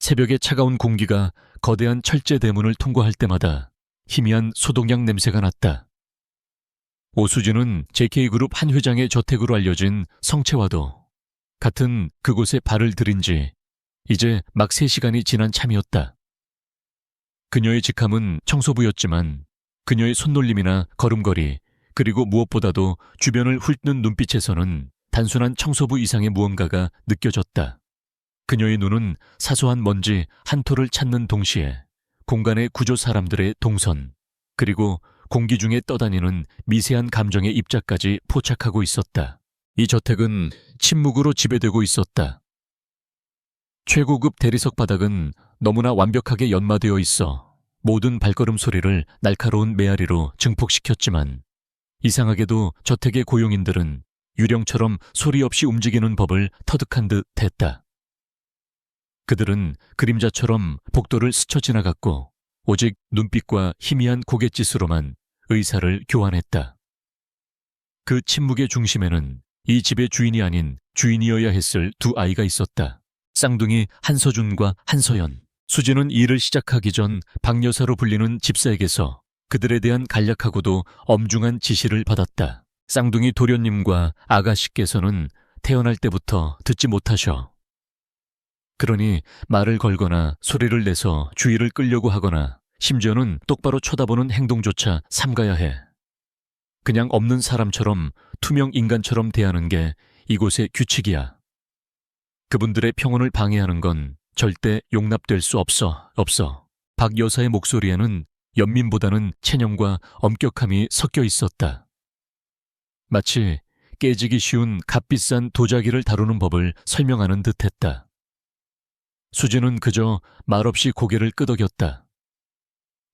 새벽의 차가운 공기가 거대한 철제 대문을 통과할 때마다 희미한 소독약 냄새가 났다. 오수진은 JK그룹 한 회장의 저택으로 알려진 성채와도 같은 그곳에 발을 들인 지 이제 막 3시간이 지난 참이었다. 그녀의 직함은 청소부였지만 그녀의 손놀림이나 걸음걸이, 그리고 무엇보다도 주변을 훑는 눈빛에서는 단순한 청소부 이상의 무언가가 느껴졌다. 그녀의 눈은 사소한 먼지 한 톨을 찾는 동시에 공간의 구조 사람들의 동선, 그리고 공기 중에 떠다니는 미세한 감정의 입자까지 포착하고 있었다. 이 저택은 침묵으로 지배되고 있었다. 최고급 대리석 바닥은 너무나 완벽하게 연마되어 있어 모든 발걸음 소리를 날카로운 메아리로 증폭시켰지만, 이상하게도 저택의 고용인들은 유령처럼 소리 없이 움직이는 법을 터득한 듯 했다. 그들은 그림자처럼 복도를 스쳐 지나갔고 오직 눈빛과 희미한 고갯짓으로만 의사를 교환했다. 그 침묵의 중심에는 이 집의 주인이 아닌 주인이어야 했을 두 아이가 있었다. 쌍둥이 한서준과 한서연. 수진은 일을 시작하기 전 박여사로 불리는 집사에게서 그들에 대한 간략하고도 엄중한 지시를 받았다. 쌍둥이 도련님과 아가씨께서는 태어날 때부터 듣지 못하셔. 그러니 말을 걸거나 소리를 내서 주의를 끌려고 하거나 심지어는 똑바로 쳐다보는 행동조차 삼가야 해. 그냥 없는 사람처럼, 투명 인간처럼 대하는 게 이곳의 규칙이야. 그분들의 평온을 방해하는 건 절대 용납될 수 없어. 박 여사의 목소리에는 연민보다는 체념과 엄격함이 섞여 있었다. 마치 깨지기 쉬운 값비싼 도자기를 다루는 법을 설명하는 듯했다. 수진은 그저 말없이 고개를 끄덕였다.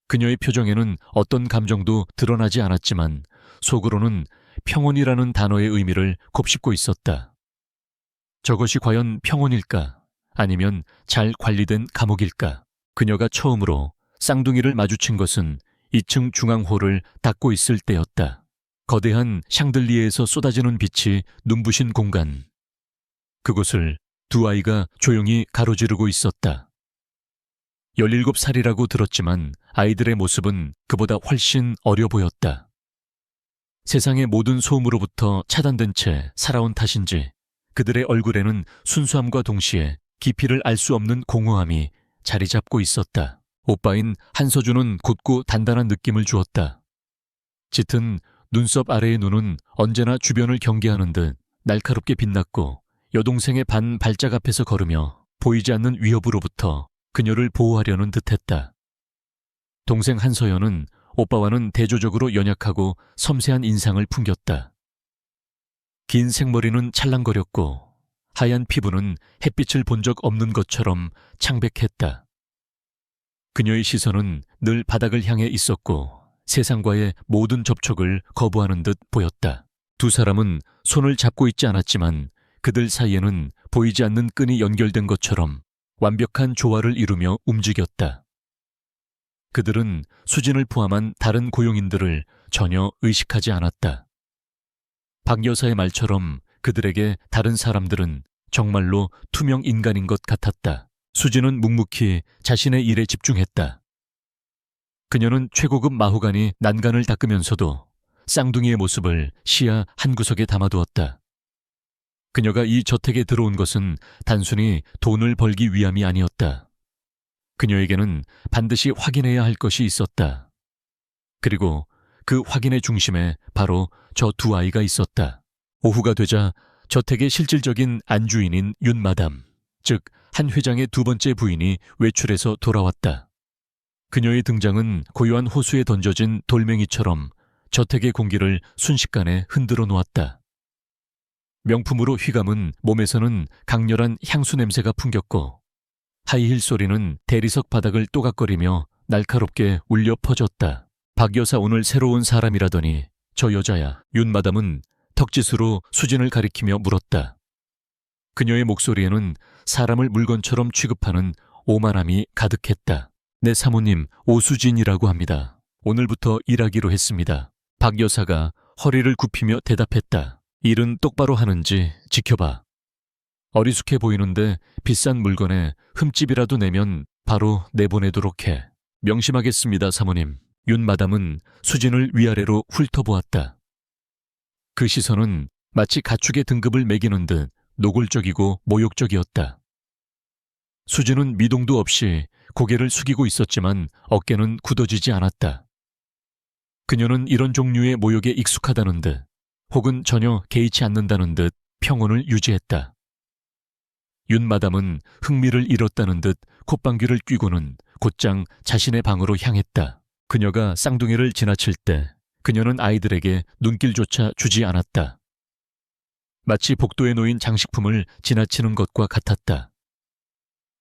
그녀의 표정에는 어떤 감정도 드러나지 않았지만 속으로는 평온이라는 단어의 의미를 곱씹고 있었다. 저것이 과연 평온일까? 아니면 잘 관리된 감옥일까? 그녀가 처음으로 쌍둥이를 마주친 것은 2층 중앙홀을 닫고 있을 때였다. 거대한 샹들리에에서 쏟아지는 빛이 눈부신 공간. 그곳을 두 아이가 조용히 가로지르고 있었다. 17살이라고 들었지만 아이들의 모습은 그보다 훨씬 어려 보였다. 세상의 모든 소음으로부터 차단된 채 살아온 탓인지 그들의 얼굴에는 순수함과 동시에 깊이를 알 수 없는 공허함이 자리 잡고 있었다. 오빠인 한서준은 곧고 단단한 느낌을 주었다. 짙은 눈썹 아래의 눈은 언제나 주변을 경계하는 듯 날카롭게 빛났고 여동생의 반 발짝 앞에서 걸으며 보이지 않는 위협으로부터 그녀를 보호하려는 듯했다. 동생 한서연은 오빠와는 대조적으로 연약하고 섬세한 인상을 풍겼다. 긴 생머리는 찰랑거렸고 하얀 피부는 햇빛을 본 적 없는 것처럼 창백했다. 그녀의 시선은 늘 바닥을 향해 있었고 세상과의 모든 접촉을 거부하는 듯 보였다. 두 사람은 손을 잡고 있지 않았지만 그들 사이에는 보이지 않는 끈이 연결된 것처럼 완벽한 조화를 이루며 움직였다. 그들은 수진을 포함한 다른 고용인들을 전혀 의식하지 않았다. 박 여사의 말처럼 그들에게 다른 사람들은 정말로 투명 인간인 것 같았다. 수진은 묵묵히 자신의 일에 집중했다. 그녀는 최고급 마호가니 난간을 닦으면서도 쌍둥이의 모습을 시야 한 구석에 담아두었다. 그녀가 이 저택에 들어온 것은 단순히 돈을 벌기 위함이 아니었다. 그녀에게는 반드시 확인해야 할 것이 있었다. 그리고 그 확인의 중심에 바로 저 두 아이가 있었다. 오후가 되자 저택의 실질적인 안주인인 윤마담, 즉 한 회장의 두 번째 부인이 외출해서 돌아왔다. 그녀의 등장은 고요한 호수에 던져진 돌멩이처럼 저택의 공기를 순식간에 흔들어 놓았다. 명품으로 휘감은 몸에서는 강렬한 향수 냄새가 풍겼고 하이힐 소리는 대리석 바닥을 또각거리며 날카롭게 울려 퍼졌다. 박 여사 오늘 새로 온 사람이라더니 저 여자야. 윤마담은 턱짓으로 수진을 가리키며 물었다. 그녀의 목소리에는 사람을 물건처럼 취급하는 오만함이 가득했다. 내 사모님 오수진이라고 합니다. 오늘부터 일하기로 했습니다. 박 여사가 허리를 굽히며 대답했다. 일은 똑바로 하는지 지켜봐. 어리숙해 보이는데 비싼 물건에 흠집이라도 내면 바로 내보내도록 해. 명심하겠습니다, 사모님. 윤 마담은 수진을 위아래로 훑어보았다. 그 시선은 마치 가축의 등급을 매기는 듯 노골적이고 모욕적이었다. 수진은 미동도 없이 고개를 숙이고 있었지만 어깨는 굳어지지 않았다. 그녀는 이런 종류의 모욕에 익숙하다는 듯 혹은 전혀 개의치 않는다는 듯 평온을 유지했다. 윤 마담은 흥미를 잃었다는 듯 콧방귀를 뀌고는 곧장 자신의 방으로 향했다. 그녀가 쌍둥이를 지나칠 때 그녀는 아이들에게 눈길조차 주지 않았다. 마치 복도에 놓인 장식품을 지나치는 것과 같았다.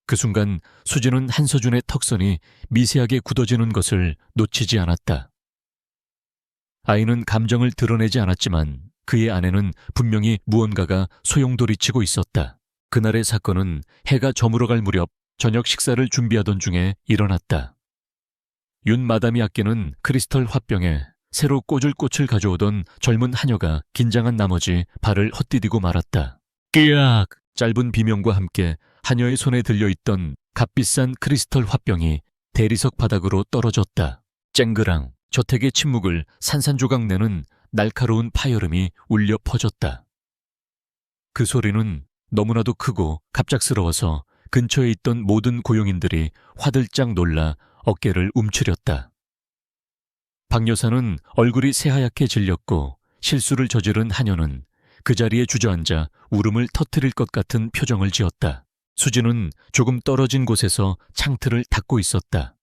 그 순간 수진은 한서준의 턱선이 미세하게 굳어지는 것을 놓치지 않았다. 아이는 감정을 드러내지 않았지만 그의 안에는 분명히 무언가가 소용돌이치고 있었다. 그날의 사건은 해가 저물어갈 무렵 저녁 식사를 준비하던 중에 일어났다. 윤 마담이 아끼는 크리스털 화병에 새로 꽂을 꽃을 가져오던 젊은 하녀가 긴장한 나머지 발을 헛디디고 말았다. 끼악! 짧은 비명과 함께 하녀의 손에 들려있던 값비싼 크리스털 화병이 대리석 바닥으로 떨어졌다. 쨍그랑 저택의 침묵을 산산조각 내는 날카로운 파열음이 울려 퍼졌다. 그 소리는 너무나도 크고 갑작스러워서 근처에 있던 모든 고용인들이 화들짝 놀라 어깨를 움츠렸다. 박 여사는 얼굴이 새하얗게 질렸고 실수를 저지른 하녀는 그 자리에 주저앉아 울음을 터뜨릴 것 같은 표정을 지었다. 수진은 조금 떨어진 곳에서 창틀을 닫고 있었다.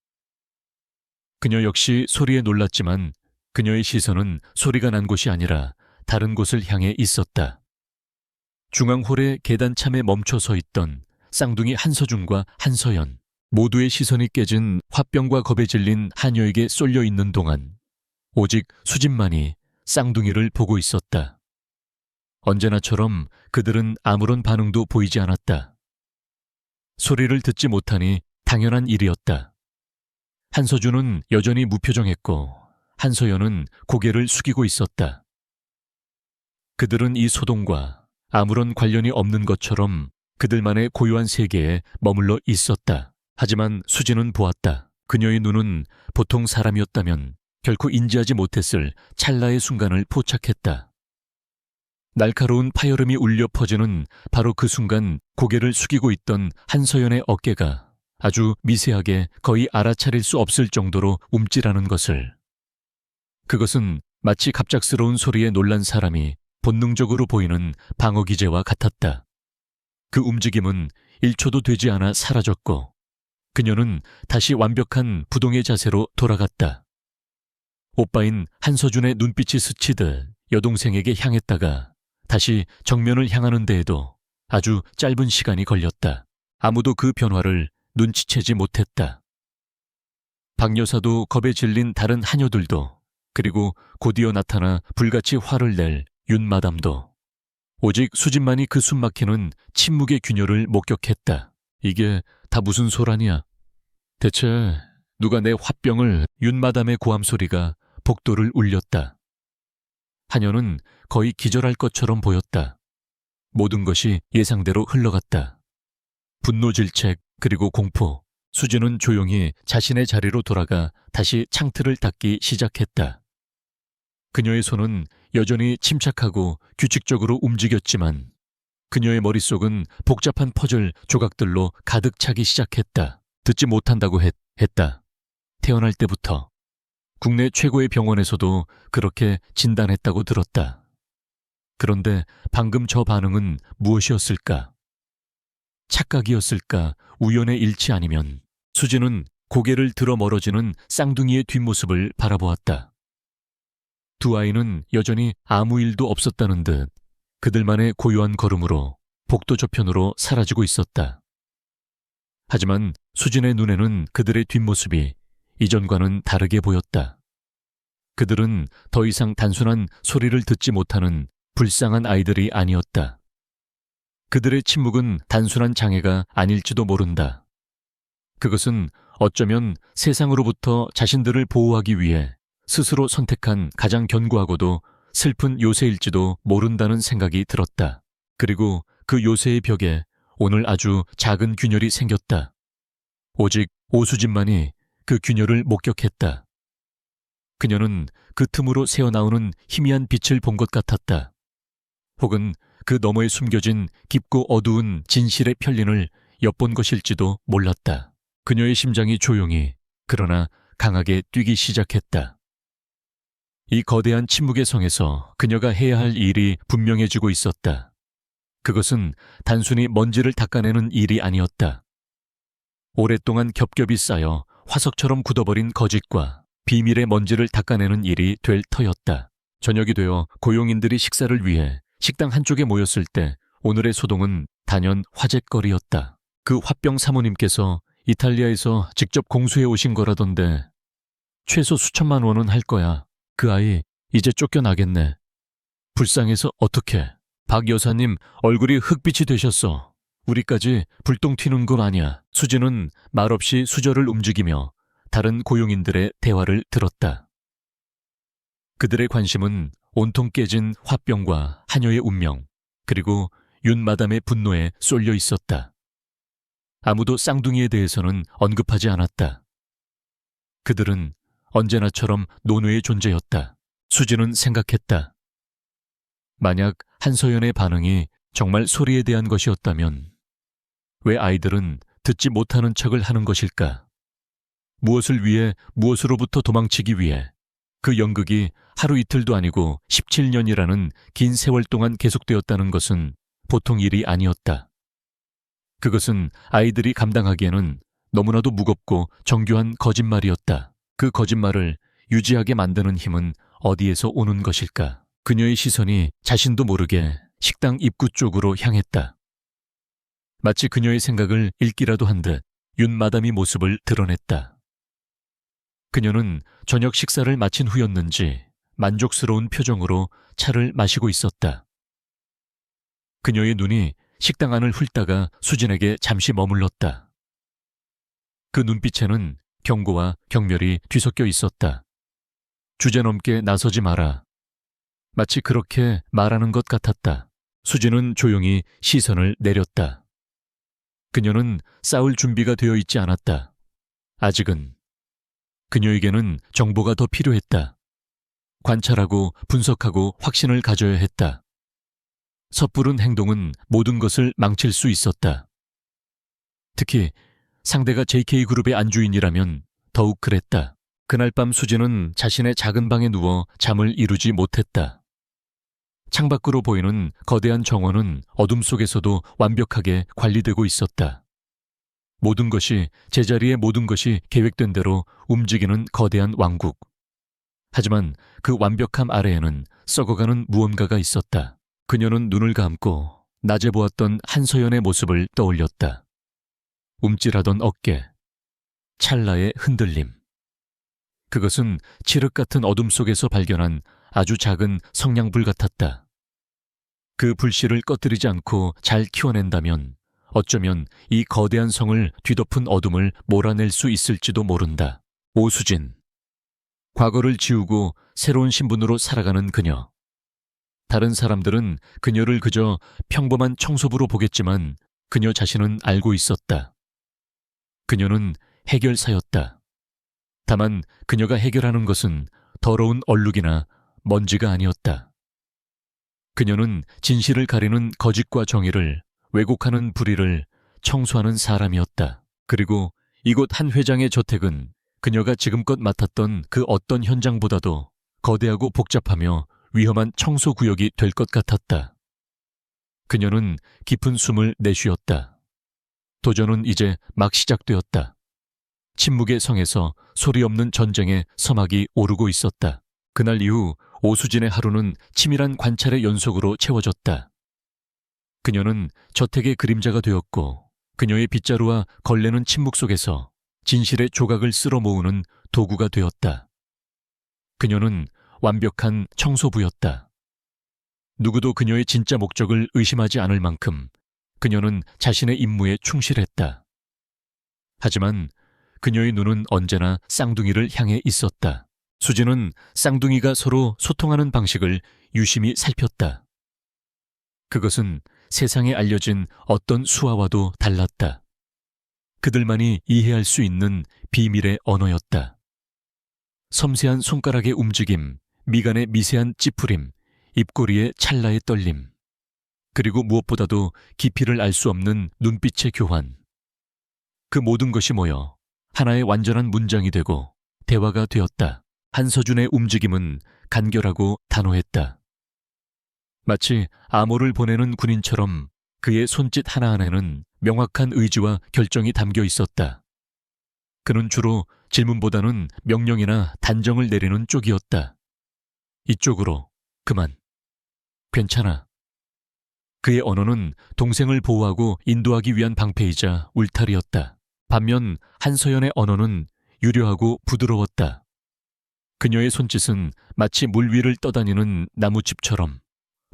그녀 역시 소리에 놀랐지만 그녀의 시선은 소리가 난 곳이 아니라 다른 곳을 향해 있었다. 중앙홀의 계단참에 멈춰 서 있던 쌍둥이 한서준과 한서연, 모두의 시선이 깨진 화병과 겁에 질린 하녀에게 쏠려 있는 동안 오직 수진만이 쌍둥이를 보고 있었다. 언제나처럼 그들은 아무런 반응도 보이지 않았다. 소리를 듣지 못하니 당연한 일이었다. 한서준은 여전히 무표정했고 한서연은 고개를 숙이고 있었다. 그들은 이 소동과 아무런 관련이 없는 것처럼 그들만의 고요한 세계에 머물러 있었다. 하지만 수진은 보았다. 그녀의 눈은 보통 사람이었다면 결코 인지하지 못했을 찰나의 순간을 포착했다. 날카로운 파열음이 울려 퍼지는 바로 그 순간 고개를 숙이고 있던 한서연의 어깨가 아주 미세하게 거의 알아차릴 수 없을 정도로 움찔하는 것을. 그것은 마치 갑작스러운 소리에 놀란 사람이 본능적으로 보이는 방어 기제와 같았다. 그 움직임은 1초도 되지 않아 사라졌고 그녀는 다시 완벽한 부동의 자세로 돌아갔다. 오빠인 한서준의 눈빛이 스치듯 여동생에게 향했다가 다시 정면을 향하는 데에도 아주 짧은 시간이 걸렸다. 아무도 그 변화를 눈치채지 못했다. 박 여사도 겁에 질린 다른 하녀들도 그리고 곧이어 나타나 불같이 화를 낼 윤 마담도 오직 수진만이 그 숨막히는 침묵의 균열을 목격했다. 이게 다 무슨 소란이야? 대체 누가 내 화병을? 윤 마담의 고함 소리가 복도를 울렸다. 하녀는 거의 기절할 것처럼 보였다. 모든 것이 예상대로 흘러갔다. 분노 질책 그리고 공포. 수진은 조용히 자신의 자리로 돌아가 다시 창틀을 닫기 시작했다. 그녀의 손은 여전히 침착하고 규칙적으로 움직였지만 그녀의 머릿속은 복잡한 퍼즐 조각들로 가득 차기 시작했다. 듣지 못한다고 했다. 태어날 때부터. 국내 최고의 병원에서도 그렇게 진단했다고 들었다. 그런데 방금 저 반응은 무엇이었을까? 착각이었을까? 우연의 일치 아니면. 수진은 고개를 들어 멀어지는 쌍둥이의 뒷모습을 바라보았다. 두 아이는 여전히 아무 일도 없었다는 듯 그들만의 고요한 걸음으로 복도 저편으로 사라지고 있었다. 하지만 수진의 눈에는 그들의 뒷모습이 이전과는 다르게 보였다. 그들은 더 이상 단순한 소리를 듣지 못하는 불쌍한 아이들이 아니었다. 그들의 침묵은 단순한 장애가 아닐지도 모른다. 그것은 어쩌면 세상으로부터 자신들을 보호하기 위해 스스로 선택한 가장 견고하고도 슬픈 요새일지도 모른다는 생각이 들었다. 그리고 그 요새의 벽에 오늘 아주 작은 균열이 생겼다. 오직 오수진만이 그 균열을 목격했다. 그녀는 그 틈으로 새어나오는 희미한 빛을 본 것 같았다. 혹은 그 너머에 숨겨진 깊고 어두운 진실의 편린을 엿본 것일지도 몰랐다. 그녀의 심장이 조용히 그러나 강하게 뛰기 시작했다. 이 거대한 침묵의 성에서 그녀가 해야 할 일이 분명해지고 있었다. 그것은 단순히 먼지를 닦아내는 일이 아니었다. 오랫동안 겹겹이 쌓여 화석처럼 굳어버린 거짓과 비밀의 먼지를 닦아내는 일이 될 터였다. 저녁이 되어 고용인들이 식사를 위해 식당 한쪽에 모였을 때 오늘의 소동은 단연 화제거리였다. 그 화병 사모님께서 이탈리아에서 직접 공수해 오신 거라던데 최소 수천만 원은 할 거야. 그 아이 이제 쫓겨나겠네. 불쌍해서 어떡해. 박 여사님 얼굴이 흑빛이 되셨어. 우리까지 불똥 튀는 건 아니야. 수진은 말없이 수저를 움직이며 다른 고용인들의 대화를 들었다. 그들의 관심은 온통 깨진 화병과 하녀의 운명, 그리고 윤 마담의 분노에 쏠려 있었다. 아무도 쌍둥이에 대해서는 언급하지 않았다. 그들은 언제나처럼 논외의 존재였다. 수진은 생각했다. 만약 한서연의 반응이 정말 소리에 대한 것이었다면 왜 아이들은 듣지 못하는 척을 하는 것일까? 무엇을 위해 무엇으로부터 도망치기 위해 그 연극이 하루 이틀도 아니고 17년이라는 긴 세월 동안 계속되었다는 것은 보통 일이 아니었다. 그것은 아이들이 감당하기에는 너무나도 무겁고 정교한 거짓말이었다. 그 거짓말을 유지하게 만드는 힘은 어디에서 오는 것일까? 그녀의 시선이 자신도 모르게 식당 입구 쪽으로 향했다. 마치 그녀의 생각을 읽기라도 한 듯 윤 마담이 모습을 드러냈다. 그녀는 저녁 식사를 마친 후였는지 만족스러운 표정으로 차를 마시고 있었다. 그녀의 눈이 식당 안을 훑다가 수진에게 잠시 머물렀다. 그 눈빛에는 경고와 경멸이 뒤섞여 있었다. 주제넘게 나서지 마라. 마치 그렇게 말하는 것 같았다. 수진은 조용히 시선을 내렸다. 그녀는 싸울 준비가 되어 있지 않았다. 아직은. 그녀에게는 정보가 더 필요했다. 관찰하고 분석하고 확신을 가져야 했다. 섣부른 행동은 모든 것을 망칠 수 있었다. 특히 상대가 JK그룹의 안주인이라면 더욱 그랬다. 그날 밤 수진은 자신의 작은 방에 누워 잠을 이루지 못했다. 창밖으로 보이는 거대한 정원은 어둠 속에서도 완벽하게 관리되고 있었다. 모든 것이 제자리에 모든 것이 계획된 대로 움직이는 거대한 왕국. 하지만 그 완벽함 아래에는 썩어가는 무언가가 있었다. 그녀는 눈을 감고 낮에 보았던 한서연의 모습을 떠올렸다. 움찔하던 어깨, 찰나의 흔들림. 그것은 칠흑 같은 어둠 속에서 발견한 아주 작은 성냥불 같았다. 그 불씨를 꺼뜨리지 않고 잘 키워낸다면 어쩌면 이 거대한 성을 뒤덮은 어둠을 몰아낼 수 있을지도 모른다. 오수진. 과거를 지우고 새로운 신분으로 살아가는 그녀. 다른 사람들은 그녀를 그저 평범한 청소부로 보겠지만 그녀 자신은 알고 있었다. 그녀는 해결사였다. 다만 그녀가 해결하는 것은 더러운 얼룩이나 먼지가 아니었다. 그녀는 진실을 가리는 거짓과 정의를 왜곡하는 불의를 청소하는 사람이었다. 그리고 이곳 한 회장의 저택은 그녀가 지금껏 맡았던 그 어떤 현장보다도 거대하고 복잡하며 위험한 청소구역이 될 것 같았다. 그녀는 깊은 숨을 내쉬었다. 도전은 이제 막 시작되었다. 침묵의 성에서 소리 없는 전쟁의 서막이 오르고 있었다. 그날 이후 오수진의 하루는 치밀한 관찰의 연속으로 채워졌다. 그녀는 저택의 그림자가 되었고 그녀의 빗자루와 걸레는 침묵 속에서 진실의 조각을 쓸어 모으는 도구가 되었다. 그녀는 완벽한 청소부였다. 누구도 그녀의 진짜 목적을 의심하지 않을 만큼 그녀는 자신의 임무에 충실했다. 하지만 그녀의 눈은 언제나 쌍둥이를 향해 있었다. 수진은 쌍둥이가 서로 소통하는 방식을 유심히 살폈다. 그것은 세상에 알려진 어떤 수화와도 달랐다. 그들만이 이해할 수 있는 비밀의 언어였다. 섬세한 손가락의 움직임, 미간의 미세한 찌푸림, 입꼬리의 찰나의 떨림, 그리고 무엇보다도 깊이를 알 수 없는 눈빛의 교환. 그 모든 것이 모여 하나의 완전한 문장이 되고 대화가 되었다. 한서준의 움직임은 간결하고 단호했다. 마치 암호를 보내는 군인처럼 그의 손짓 하나하나에는 명확한 의지와 결정이 담겨 있었다. 그는 주로 질문보다는 명령이나 단정을 내리는 쪽이었다. 이쪽으로, 그만. 괜찮아. 그의 언어는 동생을 보호하고 인도하기 위한 방패이자 울타리였다. 반면 한서연의 언어는 유려하고 부드러웠다. 그녀의 손짓은 마치 물 위를 떠다니는 나무집처럼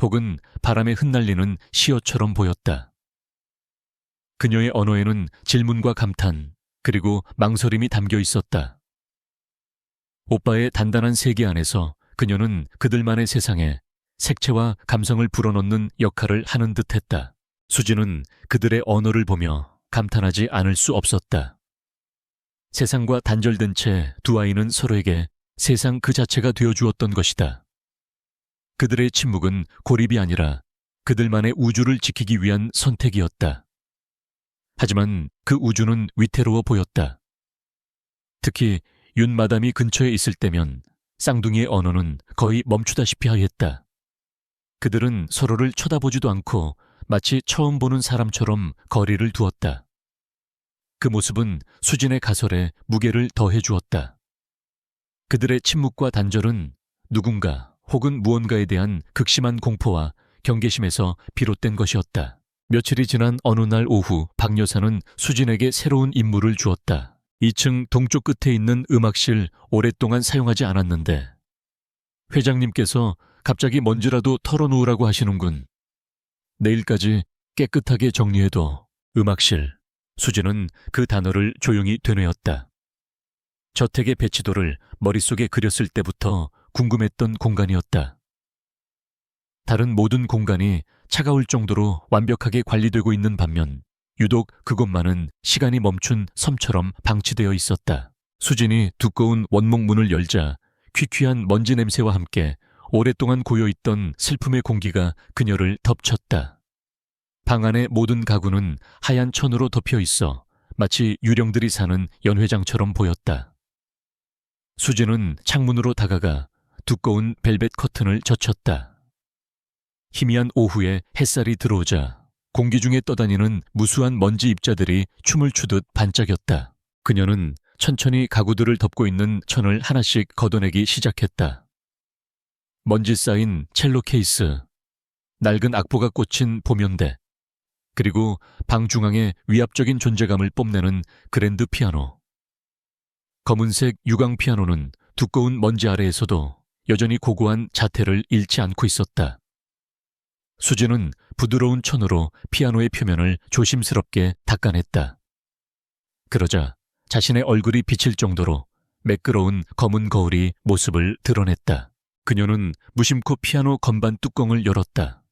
혹은 바람에 흩날리는 시어처럼 보였다. 그녀의 언어에는 질문과 감탄, 그리고 망설임이 담겨 있었다. 오빠의 단단한 세계 안에서 그녀는 그들만의 세상에 색채와 감성을 불어넣는 역할을 하는 듯했다. 수지는 그들의 언어를 보며 감탄하지 않을 수 없었다. 세상과 단절된 채 두 아이는 서로에게 세상 그 자체가 되어주었던 것이다. 그들의 침묵은 고립이 아니라 그들만의 우주를 지키기 위한 선택이었다. 하지만 그 우주는 위태로워 보였다. 특히 윤 마담이 근처에 있을 때면 쌍둥이의 언어는 거의 멈추다시피 하였다. 그들은 서로를 쳐다보지도 않고 마치 처음 보는 사람처럼 거리를 두었다. 그 모습은 수진의 가설에 무게를 더해 주었다. 그들의 침묵과 단절은 누군가 혹은 무언가에 대한 극심한 공포와 경계심에서 비롯된 것이었다. 며칠이 지난 어느 날 오후 박 여사는 수진에게 새로운 임무를 주었다. 2층 동쪽 끝에 있는 음악실 오랫동안 사용하지 않았는데 회장님께서 갑자기 먼지라도 털어놓으라고 하시는군. 내일까지 깨끗하게 정리해둬. 음악실. 수진은 그 단어를 조용히 되뇌었다. 저택의 배치도를 머릿속에 그렸을 때부터 궁금했던 공간이었다. 다른 모든 공간이 차가울 정도로 완벽하게 관리되고 있는 반면 유독 그곳만은 시간이 멈춘 섬처럼 방치되어 있었다. 수진이 두꺼운 원목 문을 열자 퀴퀴한 먼지 냄새와 함께 오랫동안 고여있던 슬픔의 공기가 그녀를 덮쳤다. 방 안의 모든 가구는 하얀 천으로 덮여 있어 마치 유령들이 사는 연회장처럼 보였다. 수진은 창문으로 다가가 두꺼운 벨벳 커튼을 젖혔다. 희미한 오후에 햇살이 들어오자 공기 중에 떠다니는 무수한 먼지 입자들이 춤을 추듯 반짝였다. 그녀는 천천히 가구들을 덮고 있는 천을 하나씩 걷어내기 시작했다. 먼지 쌓인 첼로 케이스, 낡은 악보가 꽂힌 보면대, 그리고 방 중앙에 위압적인 존재감을 뽐내는 그랜드 피아노. 검은색 유광 피아노는 두꺼운 먼지 아래에서도 여전히 고고한 자태를 잃지 않고 있었다. 수진은 부드러운 천으로 피아노의 표면을 조심스럽게 닦아냈다. 그러자 자신의 얼굴이 비칠 정도로 매끄러운 검은 거울이 모습을 드러냈다. 그녀는 무심코 피아노 건반 뚜껑을 열었다.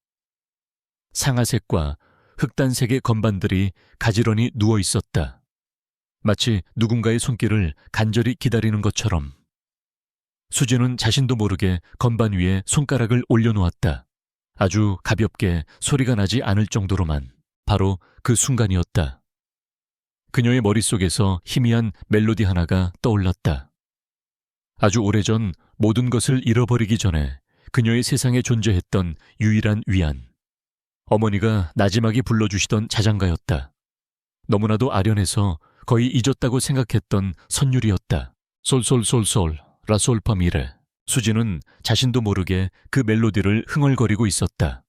상아색과 흑단색의 건반들이 가지런히 누워 있었다. 마치 누군가의 손길을 간절히 기다리는 것처럼. 수진은 자신도 모르게 건반 위에 손가락을 올려놓았다. 아주 가볍게 소리가 나지 않을 정도로만. 바로 그 순간이었다. 그녀의 머릿속에서 희미한 멜로디 하나가 떠올랐다. 아주 오래전 모든 것을 잃어버리기 전에 그녀의 세상에 존재했던 유일한 위안. 어머니가 나지막이 불러주시던 자장가였다. 너무나도 아련해서 거의 잊었다고 생각했던 선율이었다. 솔솔솔솔 라솔파미레. 수진은 자신도 모르게 그 멜로디를 흥얼거리고 있었다.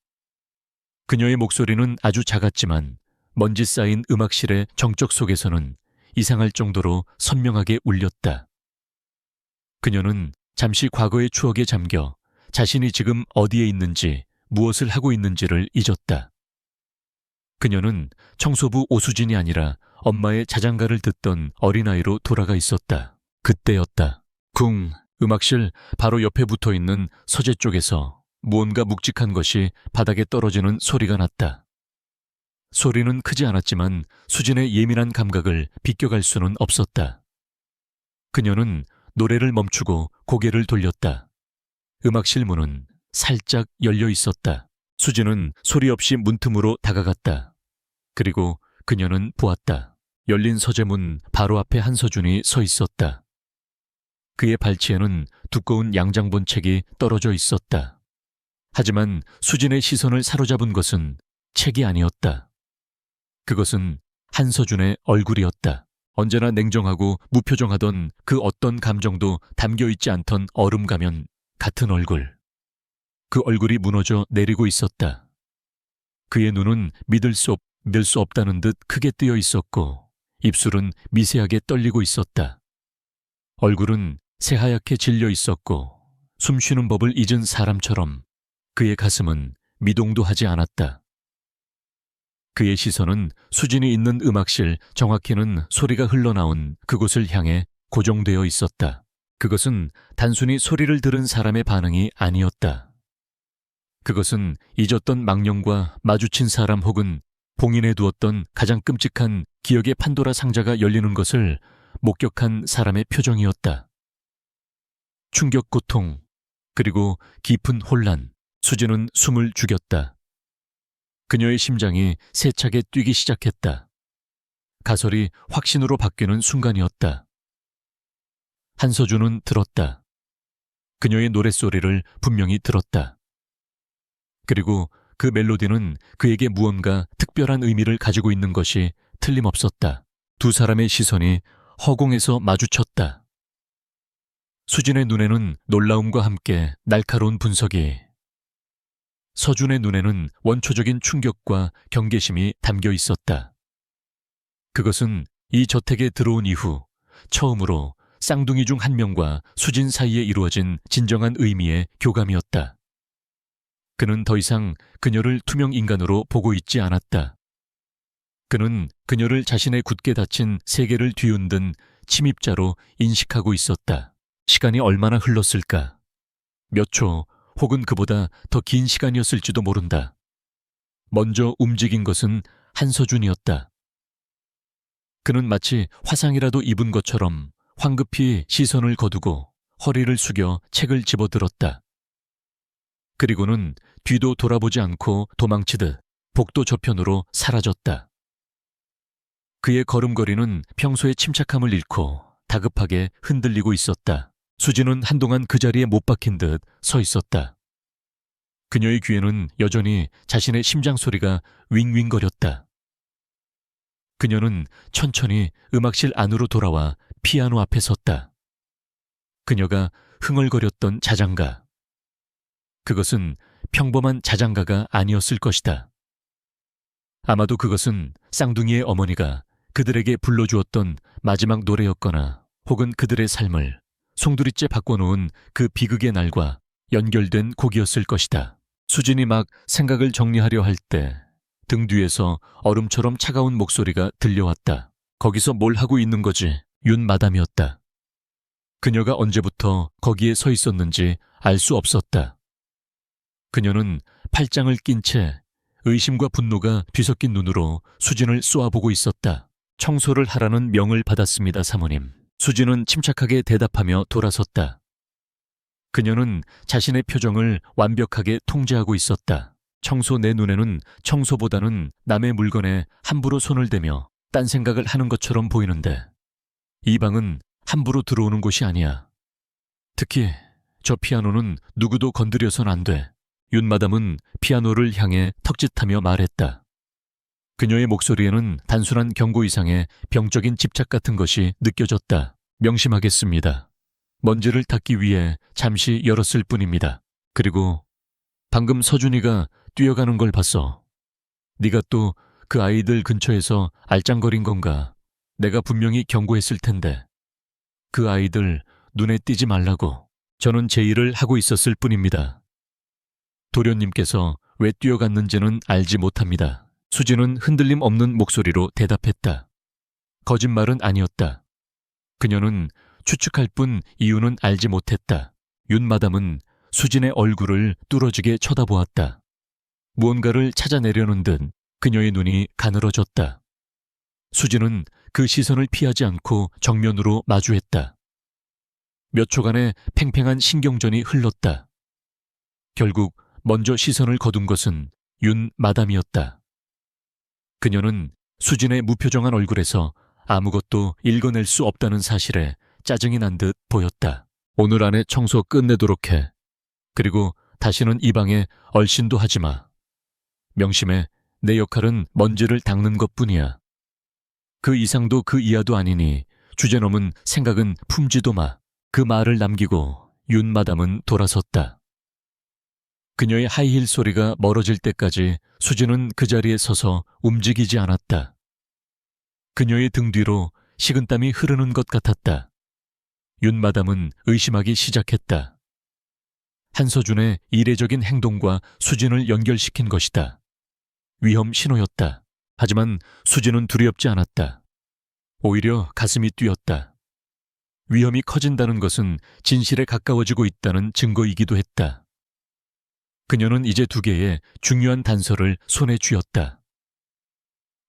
그녀의 목소리는 아주 작았지만 먼지 쌓인 음악실의 정적 속에서는 이상할 정도로 선명하게 울렸다. 그녀는 잠시 과거의 추억에 잠겨 자신이 지금 어디에 있는지 무엇을 하고 있는지를 잊었다. 그녀는 청소부 오수진이 아니라 엄마의 자장가를 듣던 어린아이로 돌아가 있었다. 그때였다. 쿵. 음악실 바로 옆에 붙어있는 서재 쪽에서 무언가 묵직한 것이 바닥에 떨어지는 소리가 났다. 소리는 크지 않았지만 수진의 예민한 감각을 비껴갈 수는 없었다. 그녀는 노래를 멈추고 고개를 돌렸다. 음악실 문은 살짝 열려 있었다. 수진은 소리 없이 문틈으로 다가갔다. 그리고 그녀는 보았다. 열린 서재문 바로 앞에 한서준이 서 있었다. 그의 발치에는 두꺼운 양장본 책이 떨어져 있었다. 하지만 수진의 시선을 사로잡은 것은 책이 아니었다. 그것은 한서준의 얼굴이었다. 언제나 냉정하고 무표정하던 그 어떤 감정도 담겨있지 않던 얼음가면 같은 얼굴. 그 얼굴이 무너져 내리고 있었다. 그의 눈은 믿을 수 없다는 듯 크게 뜨여 있었고 입술은 미세하게 떨리고 있었다. 얼굴은 새하얗게 질려 있었고 숨쉬는 법을 잊은 사람처럼 그의 가슴은 미동도 하지 않았다. 그의 시선은 수진이 있는 음악실, 정확히는 소리가 흘러나온 그곳을 향해 고정되어 있었다. 그것은 단순히 소리를 들은 사람의 반응이 아니었다. 그것은 잊었던 망령과 마주친 사람 혹은 봉인해 두었던 가장 끔찍한 기억의 판도라 상자가 열리는 것을 목격한 사람의 표정이었다. 충격, 고통, 그리고 깊은 혼란. 수진은 숨을 죽였다. 그녀의 심장이 세차게 뛰기 시작했다. 가설이 확신으로 바뀌는 순간이었다. 한서준은 들었다. 그녀의 노랫소리를 분명히 들었다. 그리고 그 멜로디는 그에게 무언가 특별한 의미를 가지고 있는 것이 틀림없었다. 두 사람의 시선이 허공에서 마주쳤다. 수진의 눈에는 놀라움과 함께 날카로운 분석이, 서준의 눈에는 원초적인 충격과 경계심이 담겨 있었다. 그것은 이 저택에 들어온 이후 처음으로 쌍둥이 중 한 명과 수진 사이에 이루어진 진정한 의미의 교감이었다. 그는 더 이상 그녀를 투명 인간으로 보고 있지 않았다. 그는 그녀를 자신의 굳게 닫힌 세계를 뒤흔든 침입자로 인식하고 있었다. 시간이 얼마나 흘렀을까? 몇 초 혹은 그보다 더 긴 시간이었을지도 모른다. 먼저 움직인 것은 한서준이었다. 그는 마치 화상이라도 입은 것처럼 황급히 시선을 거두고 허리를 숙여 책을 집어들었다. 그리고는 뒤도 돌아보지 않고 도망치듯 복도 저편으로 사라졌다. 그의 걸음걸이는 평소의 침착함을 잃고 다급하게 흔들리고 있었다. 수진은 한동안 그 자리에 못 박힌 듯 서 있었다. 그녀의 귀에는 여전히 자신의 심장 소리가 윙윙거렸다. 그녀는 천천히 음악실 안으로 돌아와 피아노 앞에 섰다. 그녀가 흥얼거렸던 자장가. 그것은 평범한 자장가가 아니었을 것이다. 아마도 그것은 쌍둥이의 어머니가 그들에게 불러주었던 마지막 노래였거나 혹은 그들의 삶을 송두리째 바꿔놓은 그 비극의 날과 연결된 곡이었을 것이다. 수진이 막 생각을 정리하려 할 때 등 뒤에서 얼음처럼 차가운 목소리가 들려왔다. 거기서 뭘 하고 있는 거지? 윤 마담이었다. 그녀가 언제부터 거기에 서 있었는지 알 수 없었다. 그녀는 팔짱을 낀 채 의심과 분노가 뒤섞인 눈으로 수진을 쏘아보고 있었다. 청소를 하라는 명을 받았습니다, 사모님. 수진은 침착하게 대답하며 돌아섰다. 그녀는 자신의 표정을 완벽하게 통제하고 있었다. 청소 내 눈에는 청소보다는 남의 물건에 함부로 손을 대며 딴 생각을 하는 것처럼 보이는데 이 방은 함부로 들어오는 곳이 아니야. 특히 저 피아노는 누구도 건드려선 안 돼. 윤 마담은 피아노를 향해 턱짓하며 말했다. 그녀의 목소리에는 단순한 경고 이상의 병적인 집착 같은 것이 느껴졌다. 명심하겠습니다. 먼지를 닦기 위해 잠시 열었을 뿐입니다. 그리고 방금 서준이가 뛰어가는 걸 봤어. 네가 또 그 아이들 근처에서 알짱거린 건가? 내가 분명히 경고했을 텐데. 그 아이들 눈에 띄지 말라고. 저는 제 일을 하고 있었을 뿐입니다. 도련님께서 왜 뛰어갔는지는 알지 못합니다. 수진은 흔들림 없는 목소리로 대답했다. 거짓말은 아니었다. 그녀는 추측할 뿐 이유는 알지 못했다. 윤 마담은 수진의 얼굴을 뚫어지게 쳐다보았다. 무언가를 찾아내려는 듯 그녀의 눈이 가늘어졌다. 수지는 그 시선을 피하지 않고 정면으로 마주했다. 몇 초간의 팽팽한 신경전이 흘렀다. 결국 먼저 시선을 거둔 것은 윤 마담이었다. 그녀는 수진의 무표정한 얼굴에서 아무것도 읽어낼 수 없다는 사실에 짜증이 난 듯 보였다. 오늘 안에 청소 끝내도록 해. 그리고 다시는 이 방에 얼씬도 하지 마. 명심해, 내 역할은 먼지를 닦는 것뿐이야. 그 이상도 그 이하도 아니니 주제넘은 생각은 품지도 마. 그 말을 남기고 윤 마담은 돌아섰다. 그녀의 하이힐 소리가 멀어질 때까지 수진은 그 자리에 서서 움직이지 않았다. 그녀의 등 뒤로 식은땀이 흐르는 것 같았다. 윤 마담은 의심하기 시작했다. 한서준의 이례적인 행동과 수진을 연결시킨 것이다. 위험 신호였다. 하지만 수진은 두렵지 않았다. 오히려 가슴이 뛰었다. 위험이 커진다는 것은 진실에 가까워지고 있다는 증거이기도 했다. 그녀는 이제 두 개의 중요한 단서를 손에 쥐었다.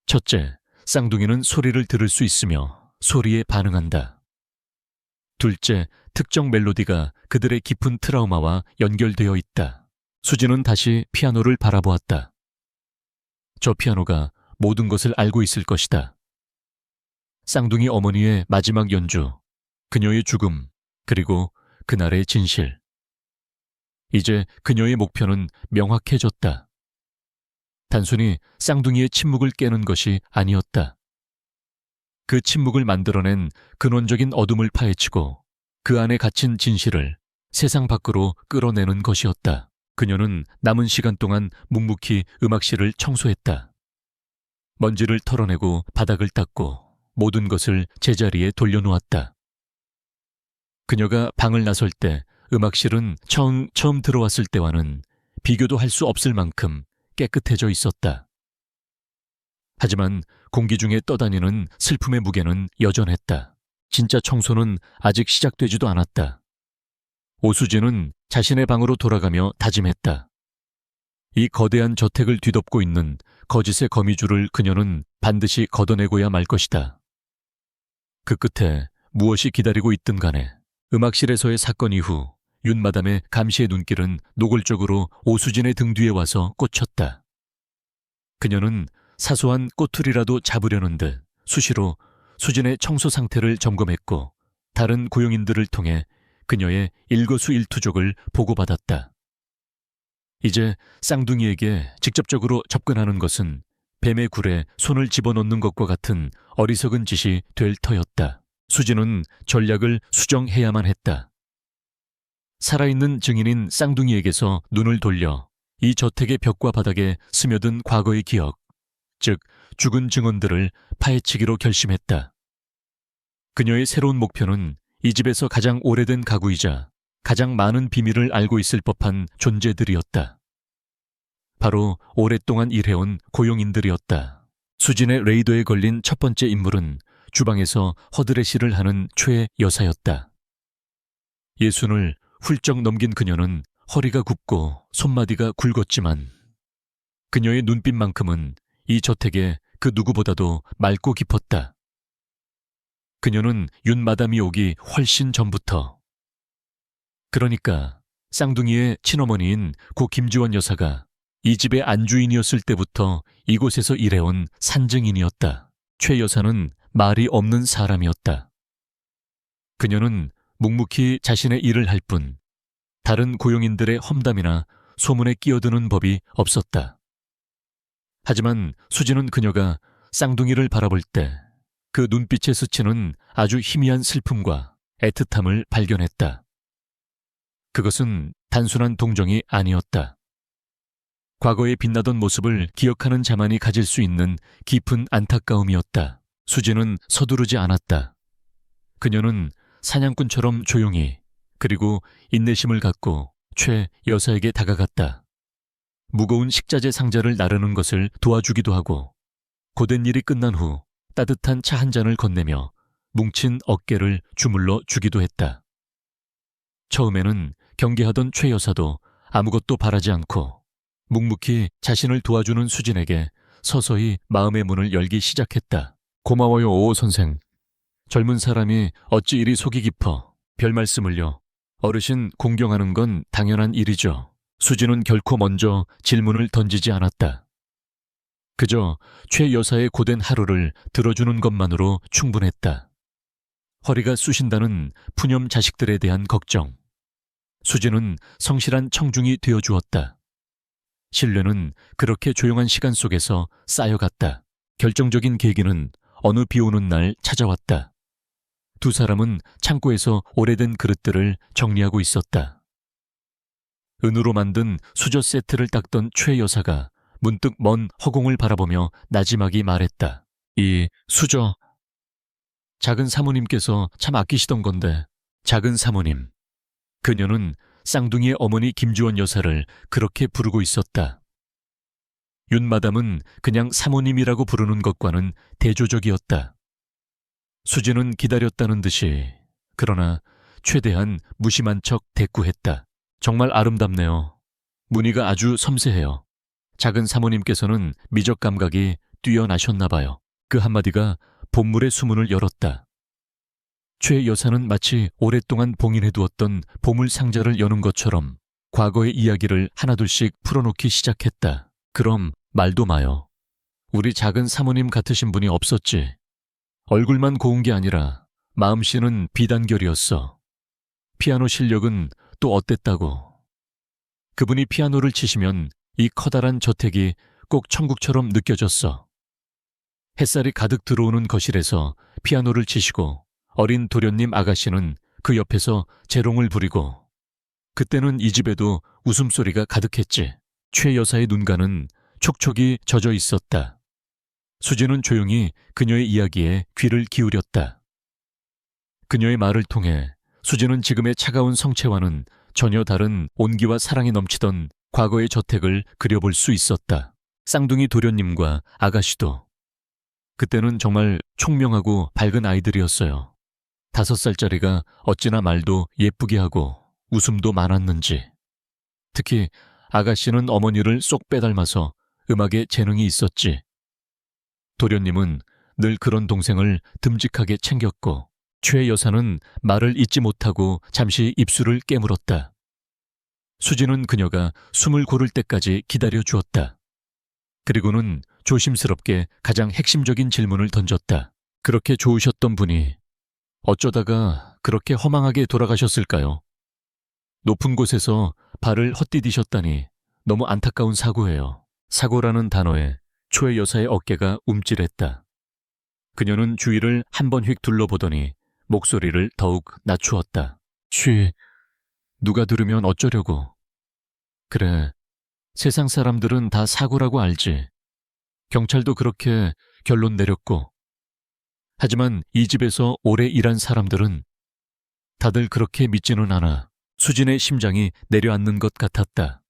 첫째, 쌍둥이는 소리를 들을 수 있으며 소리에 반응한다. 둘째, 특정 멜로디가 그들의 깊은 트라우마와 연결되어 있다. 수진은 다시 피아노를 바라보았다. 저 피아노가 모든 것을 알고 있을 것이다. 쌍둥이 어머니의 마지막 연주, 그녀의 죽음, 그리고 그날의 진실. 이제 그녀의 목표는 명확해졌다. 단순히 쌍둥이의 침묵을 깨는 것이 아니었다. 그 침묵을 만들어낸 근원적인 어둠을 파헤치고 그 안에 갇힌 진실을 세상 밖으로 끌어내는 것이었다. 그녀는 남은 시간 동안 묵묵히 음악실을 청소했다. 먼지를 털어내고 바닥을 닦고 모든 것을 제자리에 돌려놓았다. 그녀가 방을 나설 때 음악실은 처음 들어왔을 때와는 비교도 할 수 없을 만큼 깨끗해져 있었다. 하지만 공기 중에 떠다니는 슬픔의 무게는 여전했다. 진짜 청소는 아직 시작되지도 않았다. 오수진은 자신의 방으로 돌아가며 다짐했다. 이 거대한 저택을 뒤덮고 있는 거짓의 거미줄을 그녀는 반드시 걷어내고야 말 것이다. 그 끝에 무엇이 기다리고 있든 간에 음악실에서의 사건 이후 윤 마담의 감시의 눈길은 노골적으로 오수진의 등 뒤에 와서 꽂혔다. 그녀는 사소한 꼬투리라도 잡으려는 듯 수시로 수진의 청소 상태를 점검했고 다른 고용인들을 통해 그녀의 일거수일투족을 보고받았다. 이제 쌍둥이에게 직접적으로 접근하는 것은 뱀의 굴에 손을 집어넣는 것과 같은 어리석은 짓이 될 터였다. 수진은 전략을 수정해야만 했다. 살아있는 증인인 쌍둥이에게서 눈을 돌려 이 저택의 벽과 바닥에 스며든 과거의 기억, 즉 죽은 증언들을 파헤치기로 결심했다. 그녀의 새로운 목표는 이 집에서 가장 오래된 가구이자 가장 많은 비밀을 알고 있을 법한 존재들이었다. 바로 오랫동안 일해온 고용인들이었다. 수진의 레이더에 걸린 첫 번째 인물은 주방에서 허드레시를 하는 최 여사였다. 예순을 훌쩍 넘긴 그녀는 허리가 굽고 손마디가 굵었지만 그녀의 눈빛만큼은 이 저택에 그 누구보다도 맑고 깊었다. 그녀는 윤 마담이 오기 훨씬 전부터, 그러니까 쌍둥이의 친어머니인 고 김지원 여사가 이 집의 안주인이었을 때부터 이곳에서 일해온 산증인이었다. 최 여사는 말이 없는 사람이었다. 그녀는 묵묵히 자신의 일을 할 뿐 다른 고용인들의 험담이나 소문에 끼어드는 법이 없었다. 하지만 수진은 그녀가 쌍둥이를 바라볼 때 그 눈빛에 스치는 아주 희미한 슬픔과 애틋함을 발견했다. 그것은 단순한 동정이 아니었다. 과거에 빛나던 모습을 기억하는 자만이 가질 수 있는 깊은 안타까움이었다. 수진은 서두르지 않았다. 그녀는 사냥꾼처럼 조용히 그리고 인내심을 갖고 최 여사에게 다가갔다. 무거운 식자재 상자를 나르는 것을 도와주기도 하고 고된 일이 끝난 후 따뜻한 차 한 잔을 건네며 뭉친 어깨를 주물러 주기도 했다. 처음에는 경계하던 최 여사도 아무것도 바라지 않고 묵묵히 자신을 도와주는 수진에게 서서히 마음의 문을 열기 시작했다. 고마워요, 오 선생. 젊은 사람이 어찌 이리 속이 깊어. 별 말씀을요. 어르신 공경하는 건 당연한 일이죠. 수진은 결코 먼저 질문을 던지지 않았다. 그저 최 여사의 고된 하루를 들어주는 것만으로 충분했다. 허리가 쑤신다는 푸념 자식들에 대한 걱정. 수진은 성실한 청중이 되어주었다. 신뢰는 그렇게 조용한 시간 속에서 쌓여갔다. 결정적인 계기는 어느 비 오는 날 찾아왔다. 두 사람은 창고에서 오래된 그릇들을 정리하고 있었다. 은으로 만든 수저 세트를 닦던 최 여사가 문득 먼 허공을 바라보며 나지막이 말했다. 이 수저, 작은 사모님께서 참 아끼시던 건데. 작은 사모님. 그녀는 쌍둥이의 어머니 김주원 여사를 그렇게 부르고 있었다. 윤마담은 그냥 사모님이라고 부르는 것과는 대조적이었다. 수진은 기다렸다는 듯이, 그러나 최대한 무심한 척 대꾸했다. 정말 아름답네요. 무늬가 아주 섬세해요. 작은 사모님께서는 미적 감각이 뛰어나셨나 봐요. 그 한마디가 본물의 수문을 열었다. 최 여사는 마치 오랫동안 봉인해두었던 보물 상자를 여는 것처럼 과거의 이야기를 하나둘씩 풀어놓기 시작했다. 그럼 말도 마요. 우리 작은 사모님 같으신 분이 없었지. 얼굴만 고운 게 아니라 마음씨는 비단결이었어. 피아노 실력은 또 어땠다고. 그분이 피아노를 치시면 이 커다란 저택이 꼭 천국처럼 느껴졌어. 햇살이 가득 들어오는 거실에서 피아노를 치시고 어린 도련님 아가씨는 그 옆에서 재롱을 부리고, 그때는 이 집에도 웃음소리가 가득했지. 최 여사의 눈가는 촉촉이 젖어 있었다. 수진은 조용히 그녀의 이야기에 귀를 기울였다. 그녀의 말을 통해 수진은 지금의 차가운 성체와는 전혀 다른 온기와 사랑이 넘치던 과거의 저택을 그려볼 수 있었다. 쌍둥이 도련님과 아가씨도. 그때는 정말 총명하고 밝은 아이들이었어요. 5살짜리가 어찌나 말도 예쁘게 하고 웃음도 많았는지. 특히 아가씨는 어머니를 쏙 빼닮아서 음악에 재능이 있었지. 도련님은 늘 그런 동생을 듬직하게 챙겼고, 최 여사는 말을 잇지 못하고 잠시 입술을 깨물었다. 수진은 그녀가 숨을 고를 때까지 기다려 주었다. 그리고는 조심스럽게 가장 핵심적인 질문을 던졌다. 그렇게 좋으셨던 분이 어쩌다가 그렇게 허망하게 돌아가셨을까요? 높은 곳에서 발을 헛디디셨다니 너무 안타까운 사고예요. 사고라는 단어에 최 여사의 어깨가 움찔했다. 그녀는 주위를 한 번 휙 둘러보더니 목소리를 더욱 낮추었다. 누가 들으면 어쩌려고. 그래, 세상 사람들은 다 사고라고 알지. 경찰도 그렇게 결론 내렸고. 하지만 이 집에서 오래 일한 사람들은 다들 그렇게 믿지는 않아. 수진의 심장이 내려앉는 것 같았다.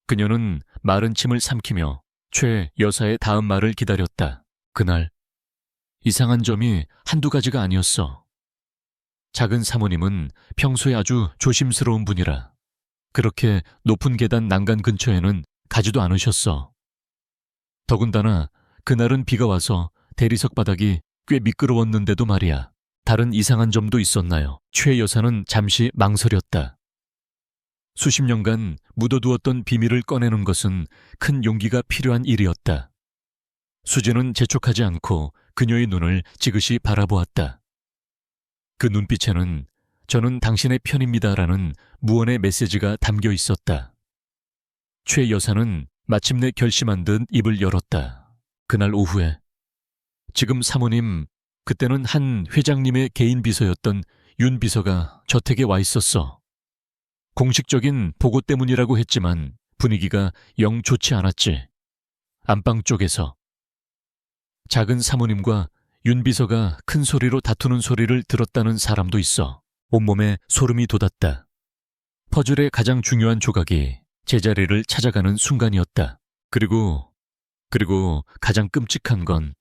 그녀는 마른 침을 삼키며 최 여사의 다음 말을 기다렸다. 그날 이상한 점이 한두 가지가 아니었어. 작은 사모님은 평소에 아주 조심스러운 분이라 그렇게 높은 계단 난간 근처에는 가지도 않으셨어. 더군다나 그날은 비가 와서 대리석 바닥이 꽤 미끄러웠는데도 말이야. 다른 이상한 점도 있었나요? 최 여사는 잠시 망설였다. 수십 년간 묻어두었던 비밀을 꺼내는 것은 큰 용기가 필요한 일이었다. 수진은 재촉하지 않고 그녀의 눈을 지그시 바라보았다. 그 눈빛에는 저는 당신의 편입니다라는 무언의 메시지가 담겨 있었다. 최 여사는 마침내 결심한 듯 입을 열었다. 그날 오후에 지금 사모님, 그때는 한 회장님의 개인 비서였던 윤 비서가 저택에 와 있었어. 공식적인 보고 때문이라고 했지만 분위기가 영 좋지 않았지. 안방 쪽에서 작은 사모님과 윤 비서가 큰 소리로 다투는 소리를 들었다는 사람도 있어. 온몸에 소름이 돋았다. 퍼즐의 가장 중요한 조각이 제자리를 찾아가는 순간이었다. 그리고 가장 끔찍한 건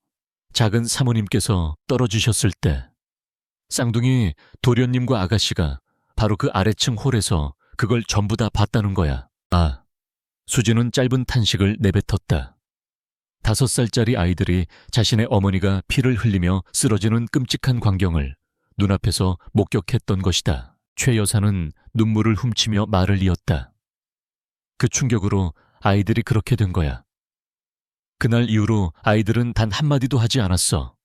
작은 사모님께서 떨어지셨을 때 쌍둥이 도련님과 아가씨가 바로 그 아래층 홀에서 그걸 전부 다 봤다는 거야. 수진은 짧은 탄식을 내뱉었다. 5살짜리 아이들이 자신의 어머니가 피를 흘리며 쓰러지는 끔찍한 광경을 눈앞에서 목격했던 것이다. 최 여사는 눈물을 훔치며 말을 이었다. 그 충격으로 아이들이 그렇게 된 거야. 그날 이후로 아이들은 단 한마디도 하지 않았어.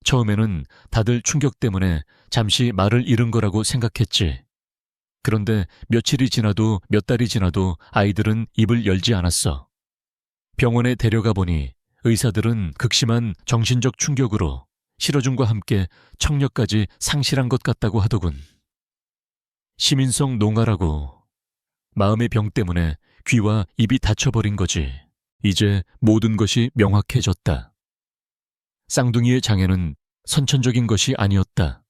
처음에는 다들 충격 때문에 잠시 말을 잃은 거라고 생각했지. 그런데 며칠이 지나도 몇 달이 지나도 아이들은 입을 열지 않았어. 병원에 데려가 보니 의사들은 극심한 정신적 충격으로 실어줌과 함께 청력까지 상실한 것 같다고 하더군. 시민성 농아라고. 마음의 병 때문에 귀와 입이 닫혀버린 거지. 이제 모든 것이 명확해졌다. 쌍둥이의 장애는 선천적인 것이 아니었다.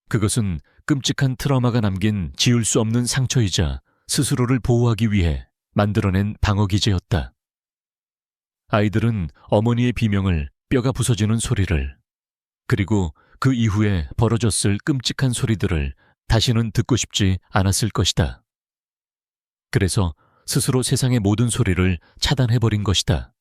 그것은 끔찍한 트라우마가 남긴 지울 수 없는 상처이자 스스로를 보호하기 위해 만들어낸 방어기제였다. 아이들은 어머니의 비명을, 뼈가 부서지는 소리를, 그리고 그 이후에 벌어졌을 끔찍한 소리들을 다시는 듣고 싶지 않았을 것이다. 그래서 스스로 세상의 모든 소리를 차단해버린 것이다.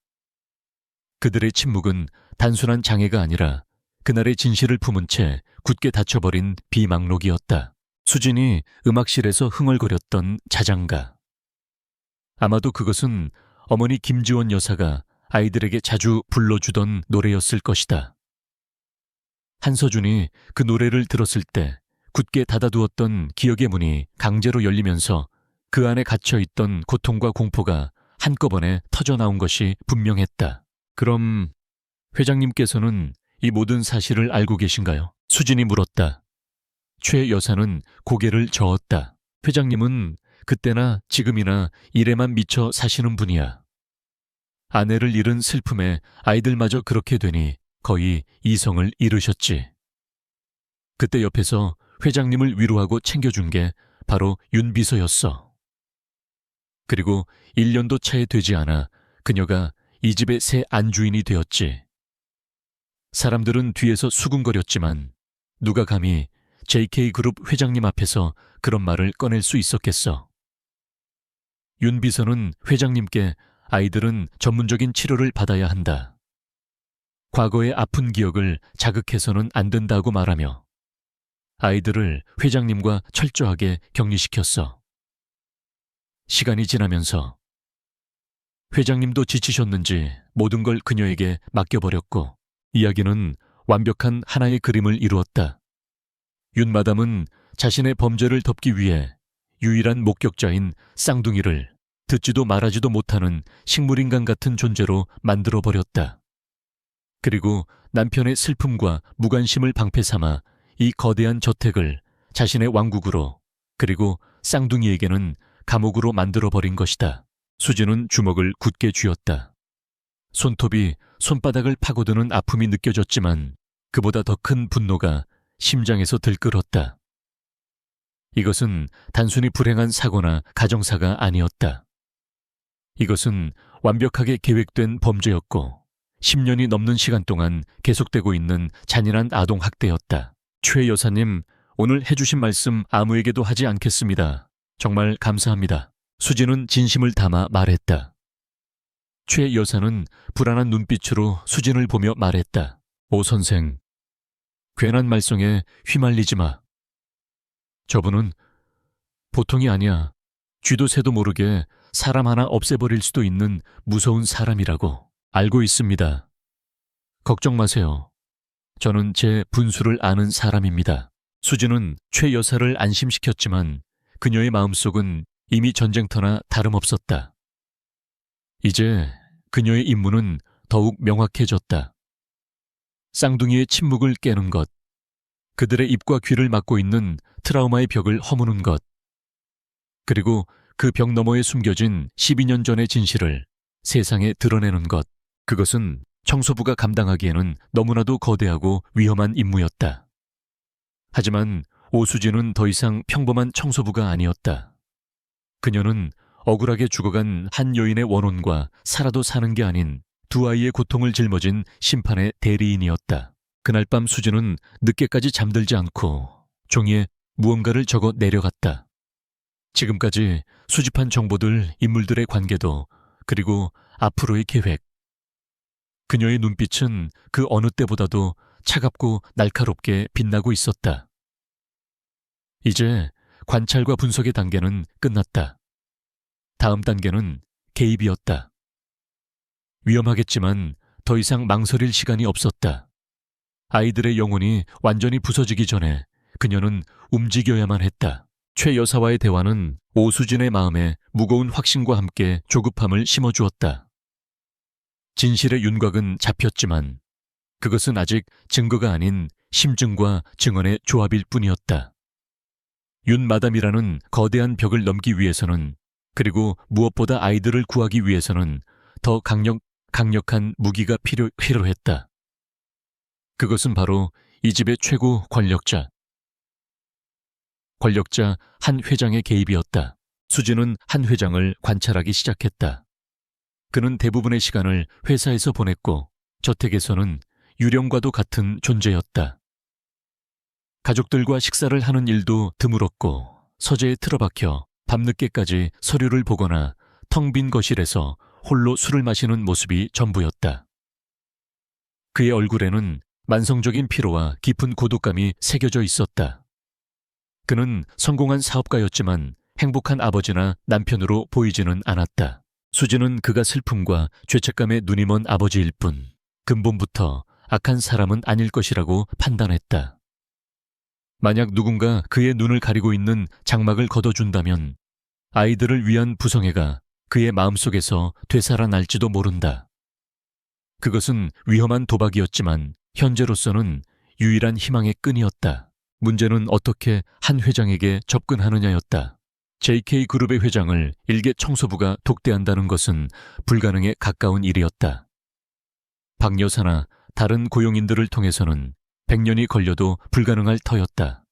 그들의 침묵은 단순한 장애가 아니라 그날의 진실을 품은 채 굳게 닫혀버린 비망록이었다. 수진이 음악실에서 흥얼거렸던 자장가. 아마도 그것은 어머니 김지원 여사가 아이들에게 자주 불러주던 노래였을 것이다. 한서준이 그 노래를 들었을 때 굳게 닫아두었던 기억의 문이 강제로 열리면서 그 안에 갇혀있던 고통과 공포가 한꺼번에 터져나온 것이 분명했다. 그럼 회장님께서는 이 모든 사실을 알고 계신가요? 수진이 물었다. 최 여사는 고개를 저었다. 회장님은 그때나 지금이나 일에만 미쳐 사시는 분이야. 아내를 잃은 슬픔에 아이들마저 그렇게 되니 거의 이성을 잃으셨지. 그때 옆에서 회장님을 위로하고 챙겨준 게 바로 윤 비서였어. 그리고 1년도 차에 되지 않아 그녀가 이 집의 새 안주인이 되었지. 사람들은 뒤에서 수군거렸지만 누가 감히 JK그룹 회장님 앞에서 그런 말을 꺼낼 수 있었겠어. 윤 비서는 회장님께 아이들은 전문적인 치료를 받아야 한다. 과거의 아픈 기억을 자극해서는 안 된다고 말하며 아이들을 회장님과 철저하게 격리시켰어. 시간이 지나면서 회장님도 지치셨는지 모든 걸 그녀에게 맡겨버렸고 이야기는 완벽한 하나의 그림을 이루었다. 윤 마담은 자신의 범죄를 덮기 위해 유일한 목격자인 쌍둥이를 듣지도 말하지도 못하는 식물인간 같은 존재로 만들어버렸다. 그리고 남편의 슬픔과 무관심을 방패 삼아 이 거대한 저택을 자신의 왕국으로 그리고 쌍둥이에게는 감옥으로 만들어버린 것이다. 수진은 주먹을 굳게 쥐었다. 손톱이 손바닥을 파고드는 아픔이 느껴졌지만 그보다 더 큰 분노가 심장에서 들끓었다. 이것은 단순히 불행한 사고나 가정사가 아니었다. 이것은 완벽하게 계획된 범죄였고 10년이 넘는 시간 동안 계속되고 있는 잔인한 아동학대였다. 최 여사님, 오늘 해주신 말씀 아무에게도 하지 않겠습니다. 정말 감사합니다. 수진은 진심을 담아 말했다. 최 여사는 불안한 눈빛으로 수진을 보며 말했다. 오 선생, 괜한 말썽에 휘말리지 마. 저분은 보통이 아니야. 쥐도 새도 모르게 사람 하나 없애버릴 수도 있는 무서운 사람이라고. 알고 있습니다. 걱정 마세요. 저는 제 분수를 아는 사람입니다. 수진은 최 여사를 안심시켰지만 그녀의 마음속은 이미 전쟁터나 다름없었다. 이제 그녀의 임무는 더욱 명확해졌다. 쌍둥이의 침묵을 깨는 것, 그들의 입과 귀를 막고 있는 트라우마의 벽을 허무는 것, 그리고 그 벽 너머에 숨겨진 12년 전의 진실을 세상에 드러내는 것, 그것은 청소부가 감당하기에는 너무나도 거대하고 위험한 임무였다. 하지만 오수진은 더 이상 평범한 청소부가 아니었다. 그녀는 억울하게 죽어간 한 여인의 원혼과 살아도 사는 게 아닌 두 아이의 고통을 짊어진 심판의 대리인이었다. 그날 밤 수진은 늦게까지 잠들지 않고 종이에 무언가를 적어 내려갔다. 지금까지 수집한 정보들, 인물들의 관계도, 그리고 앞으로의 계획, 그녀의 눈빛은 그 어느 때보다도 차갑고 날카롭게 빛나고 있었다. 이제 관찰과 분석의 단계는 끝났다. 다음 단계는 개입이었다. 위험하겠지만 더 이상 망설일 시간이 없었다. 아이들의 영혼이 완전히 부서지기 전에 그녀는 움직여야만 했다. 최 여사와의 대화는 오수진의 마음에 무거운 확신과 함께 조급함을 심어주었다. 진실의 윤곽은 잡혔지만 그것은 아직 증거가 아닌 심증과 증언의 조합일 뿐이었다. 윤 마담이라는 거대한 벽을 넘기 위해서는, 그리고 무엇보다 아이들을 구하기 위해서는 더 강력한 무기가 필요했다. 그것은 바로 이 집의 최고 권력자 한 회장의 개입이었다. 수진은 한 회장을 관찰하기 시작했다. 그는 대부분의 시간을 회사에서 보냈고 저택에서는 유령과도 같은 존재였다. 가족들과 식사를 하는 일도 드물었고 서재에 틀어박혀 밤늦게까지 서류를 보거나 텅 빈 거실에서 홀로 술을 마시는 모습이 전부였다. 그의 얼굴에는 만성적인 피로와 깊은 고독감이 새겨져 있었다. 그는 성공한 사업가였지만 행복한 아버지나 남편으로 보이지는 않았다. 수지는 그가 슬픔과 죄책감에 눈이 먼 아버지일 뿐 근본부터 악한 사람은 아닐 것이라고 판단했다. 만약 누군가 그의 눈을 가리고 있는 장막을 걷어준다면 아이들을 위한 부성애가 그의 마음속에서 되살아날지도 모른다. 그것은 위험한 도박이었지만 현재로서는 유일한 희망의 끈이었다. 문제는 어떻게 한 회장에게 접근하느냐였다. JK그룹의 회장을 일개 청소부가 독대한다는 것은 불가능에 가까운 일이었다. 박 여사나 다른 고용인들을 통해서는 100년이 걸려도 불가능할 터였다.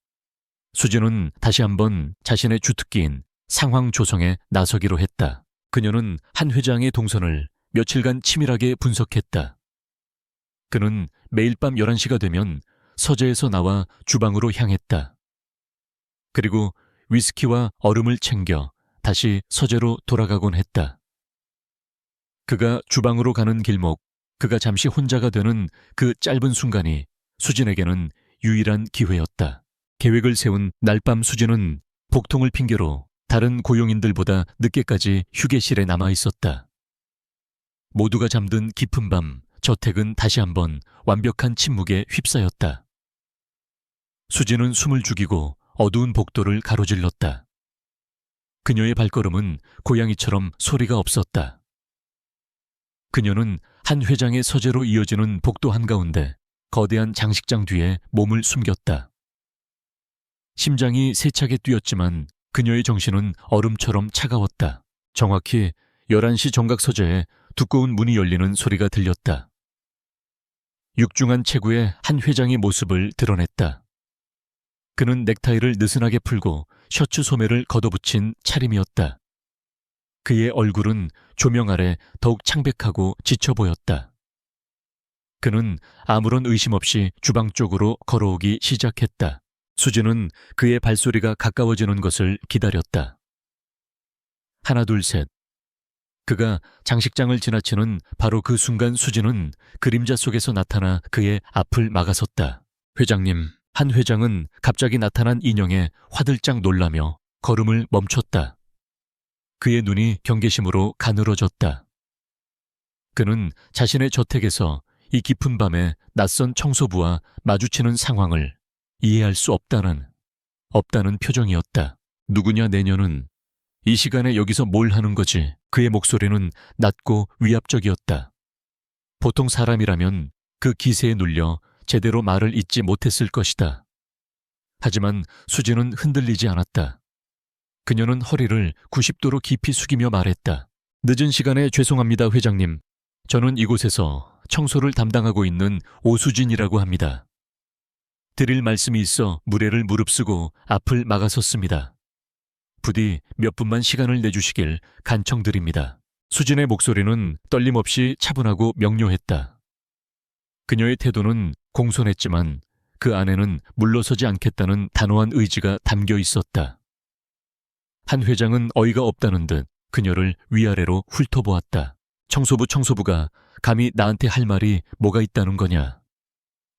수진은 다시 한번 자신의 주특기인 상황 조성에 나서기로 했다. 그녀는 한 회장의 동선을 며칠간 치밀하게 분석했다. 그는 매일 밤 11시가 되면 서재에서 나와 주방으로 향했다. 그리고 위스키와 얼음을 챙겨 다시 서재로 돌아가곤 했다. 그가 주방으로 가는 길목, 그가 잠시 혼자가 되는 그 짧은 순간이 수진에게는 유일한 기회였다. 계획을 세운 날밤 수진은 복통을 핑계로 다른 고용인들보다 늦게까지 휴게실에 남아 있었다. 모두가 잠든 깊은 밤, 저택은 다시 한번 완벽한 침묵에 휩싸였다. 수진은 숨을 죽이고 어두운 복도를 가로질렀다. 그녀의 발걸음은 고양이처럼 소리가 없었다. 그녀는 한 회장의 서재로 이어지는 복도 한가운데 거대한 장식장 뒤에 몸을 숨겼다. 심장이 세차게 뛰었지만 그녀의 정신은 얼음처럼 차가웠다. 정확히 11시 정각 서재에 두꺼운 문이 열리는 소리가 들렸다. 육중한 체구의 한 회장의 모습을 드러냈다. 그는 넥타이를 느슨하게 풀고 셔츠 소매를 걷어붙인 차림이었다. 그의 얼굴은 조명 아래 더욱 창백하고 지쳐 보였다. 그는 아무런 의심 없이 주방 쪽으로 걸어오기 시작했다. 수진은 그의 발소리가 가까워지는 것을 기다렸다. 하나 둘 셋. 그가 장식장을 지나치는 바로 그 순간 수진은 그림자 속에서 나타나 그의 앞을 막아섰다. 회장님. 한 회장은 갑자기 나타난 인형에 화들짝 놀라며 걸음을 멈췄다. 그의 눈이 경계심으로 가늘어졌다. 그는 자신의 저택에서 이 깊은 밤에 낯선 청소부와 마주치는 상황을 이해할 수 없다는 표정이었다. 누구냐 내년은 이 시간에 여기서 뭘 하는 거지? 그의 목소리는 낮고 위압적이었다. 보통 사람이라면 그 기세에 눌려 제대로 말을 잇지 못했을 것이다. 하지만 수진은 흔들리지 않았다. 그녀는 허리를 90도로 깊이 숙이며 말했다. 늦은 시간에 죄송합니다, 회장님. 저는 이곳에서 청소를 담당하고 있는 오수진이라고 합니다. 드릴 말씀이 있어 무례를 무릅쓰고 앞을 막아섰습니다. 부디 몇 분만 시간을 내주시길 간청드립니다. 수진의 목소리는 떨림없이 차분하고 명료했다. 그녀의 태도는 공손했지만 그 안에는 물러서지 않겠다는 단호한 의지가 담겨 있었다. 한 회장은 어이가 없다는 듯 그녀를 위아래로 훑어보았다. 청소부가 감히 나한테 할 말이 뭐가 있다는 거냐.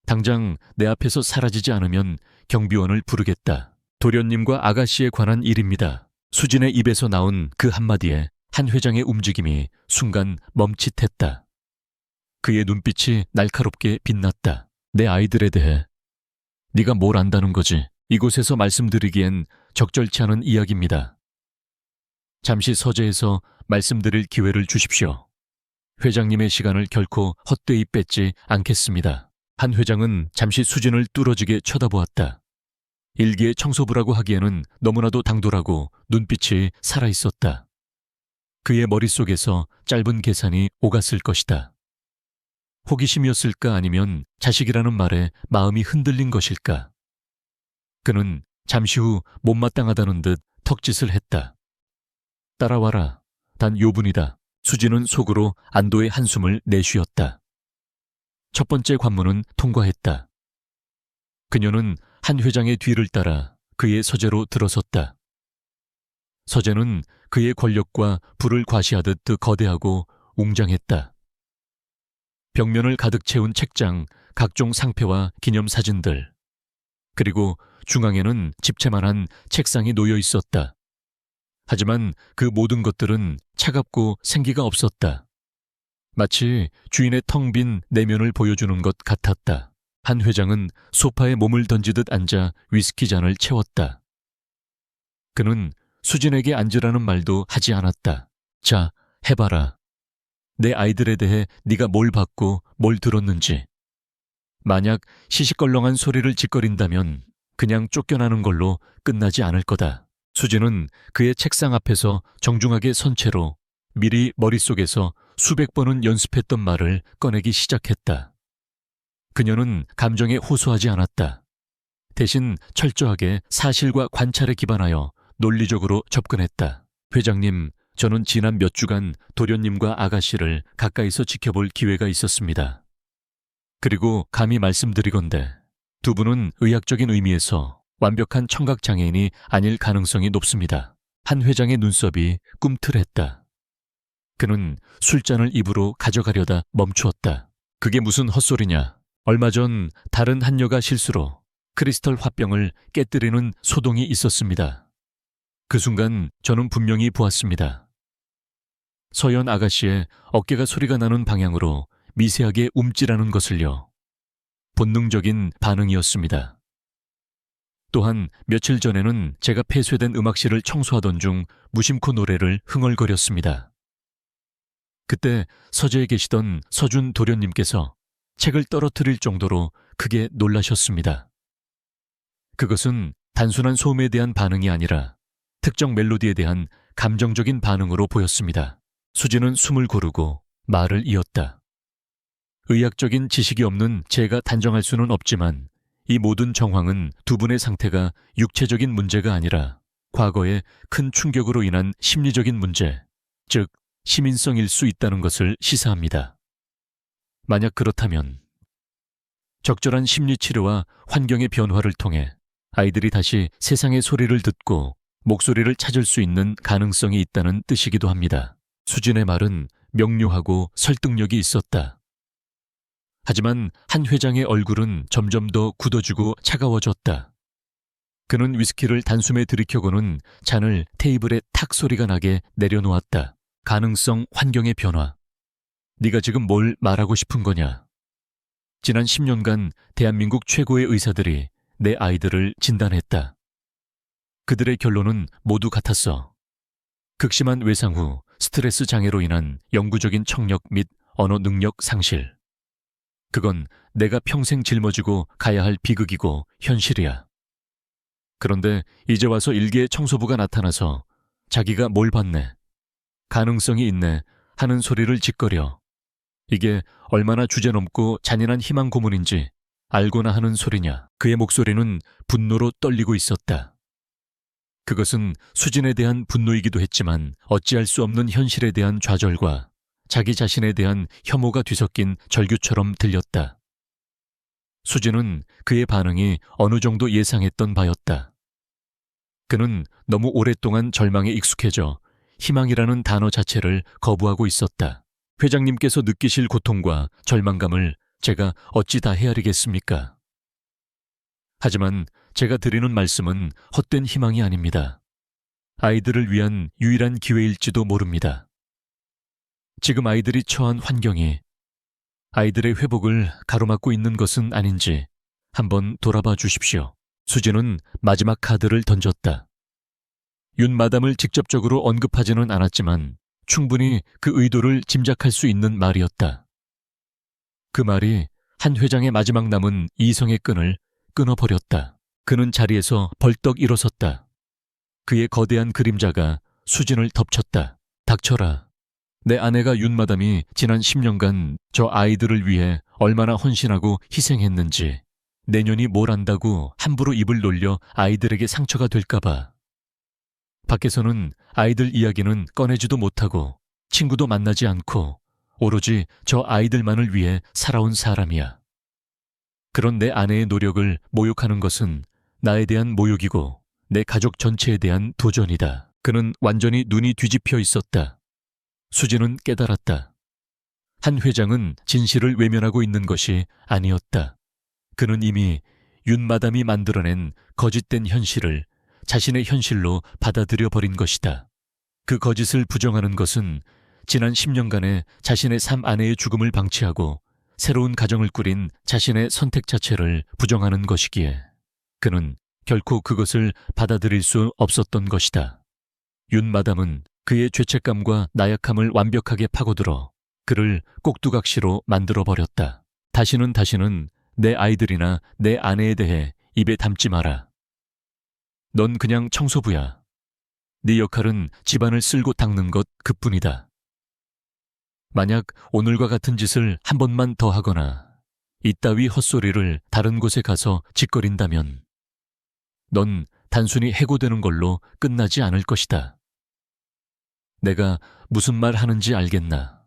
당장 내 앞에서 사라지지 않으면 경비원을 부르겠다. 도련님과 아가씨에 관한 일입니다. 수진의 입에서 나온 그 한마디에 한 회장의 움직임이 순간 멈칫했다. 그의 눈빛이 날카롭게 빛났다. 내 아이들에 대해 네가 뭘 안다는 거지? 이곳에서 말씀드리기엔 적절치 않은 이야기입니다. 잠시 서재에서 말씀드릴 기회를 주십시오. 회장님의 시간을 결코 헛되이 뺏지 않겠습니다. 한 회장은 잠시 수진을 뚫어지게 쳐다보았다. 일개의 청소부라고 하기에는 너무나도 당돌하고 눈빛이 살아있었다. 그의 머릿속에서 짧은 계산이 오갔을 것이다. 호기심이었을까 아니면 자식이라는 말에 마음이 흔들린 것일까? 그는 잠시 후 못마땅하다는 듯 턱짓을 했다. 따라와라. 단 요분이다. 수진은 속으로 안도의 한숨을 내쉬었다. 첫 번째 관문은 통과했다. 그녀는 한 회장의 뒤를 따라 그의 서재로 들어섰다. 서재는 그의 권력과 부를 과시하듯 거대하고 웅장했다. 벽면을 가득 채운 책장, 각종 상표와 기념사진들, 그리고 중앙에는 집채만한 책상이 놓여 있었다. 하지만 그 모든 것들은 차갑고 생기가 없었다. 마치 주인의 텅 빈 내면을 보여주는 것 같았다. 한 회장은 소파에 몸을 던지듯 앉아 위스키 잔을 채웠다. 그는 수진에게 앉으라는 말도 하지 않았다. 자, 해봐라. 내 아이들에 대해 네가 뭘 봤고 뭘 들었는지. 만약 시시껄렁한 소리를 짓거린다면 그냥 쫓겨나는 걸로 끝나지 않을 거다. 수진은 그의 책상 앞에서 정중하게 선 채로 미리 머릿속에서 수백 번은 연습했던 말을 꺼내기 시작했다. 그녀는 감정에 호소하지 않았다. 대신 철저하게 사실과 관찰에 기반하여 논리적으로 접근했다. 회장님, 저는 지난 몇 주간 도련님과 아가씨를 가까이서 지켜볼 기회가 있었습니다. 그리고 감히 말씀드리건대 두 분은 의학적인 의미에서 완벽한 청각장애인이 아닐 가능성이 높습니다. 한 회장의 눈썹이 꿈틀했다. 그는 술잔을 입으로 가져가려다 멈추었다. 그게 무슨 헛소리냐. 얼마 전 다른 한 여가 실수로 크리스털 화병을 깨뜨리는 소동이 있었습니다. 그 순간 저는 분명히 보았습니다. 서연 아가씨의 어깨가 소리가 나는 방향으로 미세하게 움찔하는 것을요. 본능적인 반응이었습니다. 또한 며칠 전에는 제가 폐쇄된 음악실을 청소하던 중 무심코 노래를 흥얼거렸습니다. 그때 서재에 계시던 서준 도련님께서 책을 떨어뜨릴 정도로 크게 놀라셨습니다. 그것은 단순한 소음에 대한 반응이 아니라 특정 멜로디에 대한 감정적인 반응으로 보였습니다. 수지는 숨을 고르고 말을 이었다. 의학적인 지식이 없는 제가 단정할 수는 없지만 이 모든 정황은 두 분의 상태가 육체적인 문제가 아니라 과거의 큰 충격으로 인한 심리적인 문제, 즉 시민성일 수 있다는 것을 시사합니다. 만약 그렇다면 적절한 심리치료와 환경의 변화를 통해 아이들이 다시 세상의 소리를 듣고 목소리를 찾을 수 있는 가능성이 있다는 뜻이기도 합니다. 수진의 말은 명료하고 설득력이 있었다. 하지만 한 회장의 얼굴은 점점 더 굳어지고 차가워졌다. 그는 위스키를 단숨에 들이켜고는 잔을 테이블에 탁 소리가 나게 내려놓았다. 가능성, 환경의 변화. 네가 지금 뭘 말하고 싶은 거냐? 지난 10년간 대한민국 최고의 의사들이 내 아이들을 진단했다. 그들의 결론은 모두 같았어. 극심한 외상 후 스트레스 장애로 인한 영구적인 청력 및 언어 능력 상실. 그건 내가 평생 짊어지고 가야 할 비극이고 현실이야. 그런데 이제 와서 일개의 청소부가 나타나서 자기가 뭘 봤네, 가능성이 있네 하는 소리를 짓거려. 이게 얼마나 주제넘고 잔인한 희망 고문인지 알고나 하는 소리냐. 그의 목소리는 분노로 떨리고 있었다. 그것은 수진에 대한 분노이기도 했지만 어찌할 수 없는 현실에 대한 좌절과 자기 자신에 대한 혐오가 뒤섞인 절규처럼 들렸다. 수진은 그의 반응이 어느 정도 예상했던 바였다. 그는 너무 오랫동안 절망에 익숙해져 희망이라는 단어 자체를 거부하고 있었다. 회장님께서 느끼실 고통과 절망감을 제가 어찌 다 헤아리겠습니까? 하지만 제가 드리는 말씀은 헛된 희망이 아닙니다. 아이들을 위한 유일한 기회일지도 모릅니다. 지금 아이들이 처한 환경이 아이들의 회복을 가로막고 있는 것은 아닌지 한번 돌아봐 주십시오. 수지는 마지막 카드를 던졌다. 윤 마담을 직접적으로 언급하지는 않았지만 충분히 그 의도를 짐작할 수 있는 말이었다. 그 말이 한 회장의 마지막 남은 이성의 끈을 끊어버렸다. 그는 자리에서 벌떡 일어섰다. 그의 거대한 그림자가 수진을 덮쳤다. 닥쳐라. 내 아내가 윤 마담이 지난 10년간 저 아이들을 위해 얼마나 헌신하고 희생했는지, 내년이 뭘 안다고 함부로 입을 놀려 아이들에게 상처가 될까봐. 밖에서는 아이들 이야기는 꺼내지도 못하고 친구도 만나지 않고 오로지 저 아이들만을 위해 살아온 사람이야. 그런 내 아내의 노력을 모욕하는 것은 나에 대한 모욕이고 내 가족 전체에 대한 도전이다. 그는 완전히 눈이 뒤집혀 있었다. 수지는 깨달았다. 한 회장은 진실을 외면하고 있는 것이 아니었다. 그는 이미 윤 마담이 만들어낸 거짓된 현실을 자신의 현실로 받아들여 버린 것이다. 그 거짓을 부정하는 것은 지난 10년간의 자신의 삶 아내의 죽음을 방치하고 새로운 가정을 꾸린 자신의 선택 자체를 부정하는 것이기에 그는 결코 그것을 받아들일 수 없었던 것이다. 윤 마담은 그의 죄책감과 나약함을 완벽하게 파고들어 그를 꼭두각시로 만들어버렸다. 다시는 내 아이들이나 내 아내에 대해 입에 담지 마라. 넌 그냥 청소부야. 네 역할은 집안을 쓸고 닦는 것 그뿐이다. 만약 오늘과 같은 짓을 한 번만 더 하거나 이따위 헛소리를 다른 곳에 가서 짓거린다면 넌 단순히 해고되는 걸로 끝나지 않을 것이다. 내가 무슨 말 하는지 알겠나?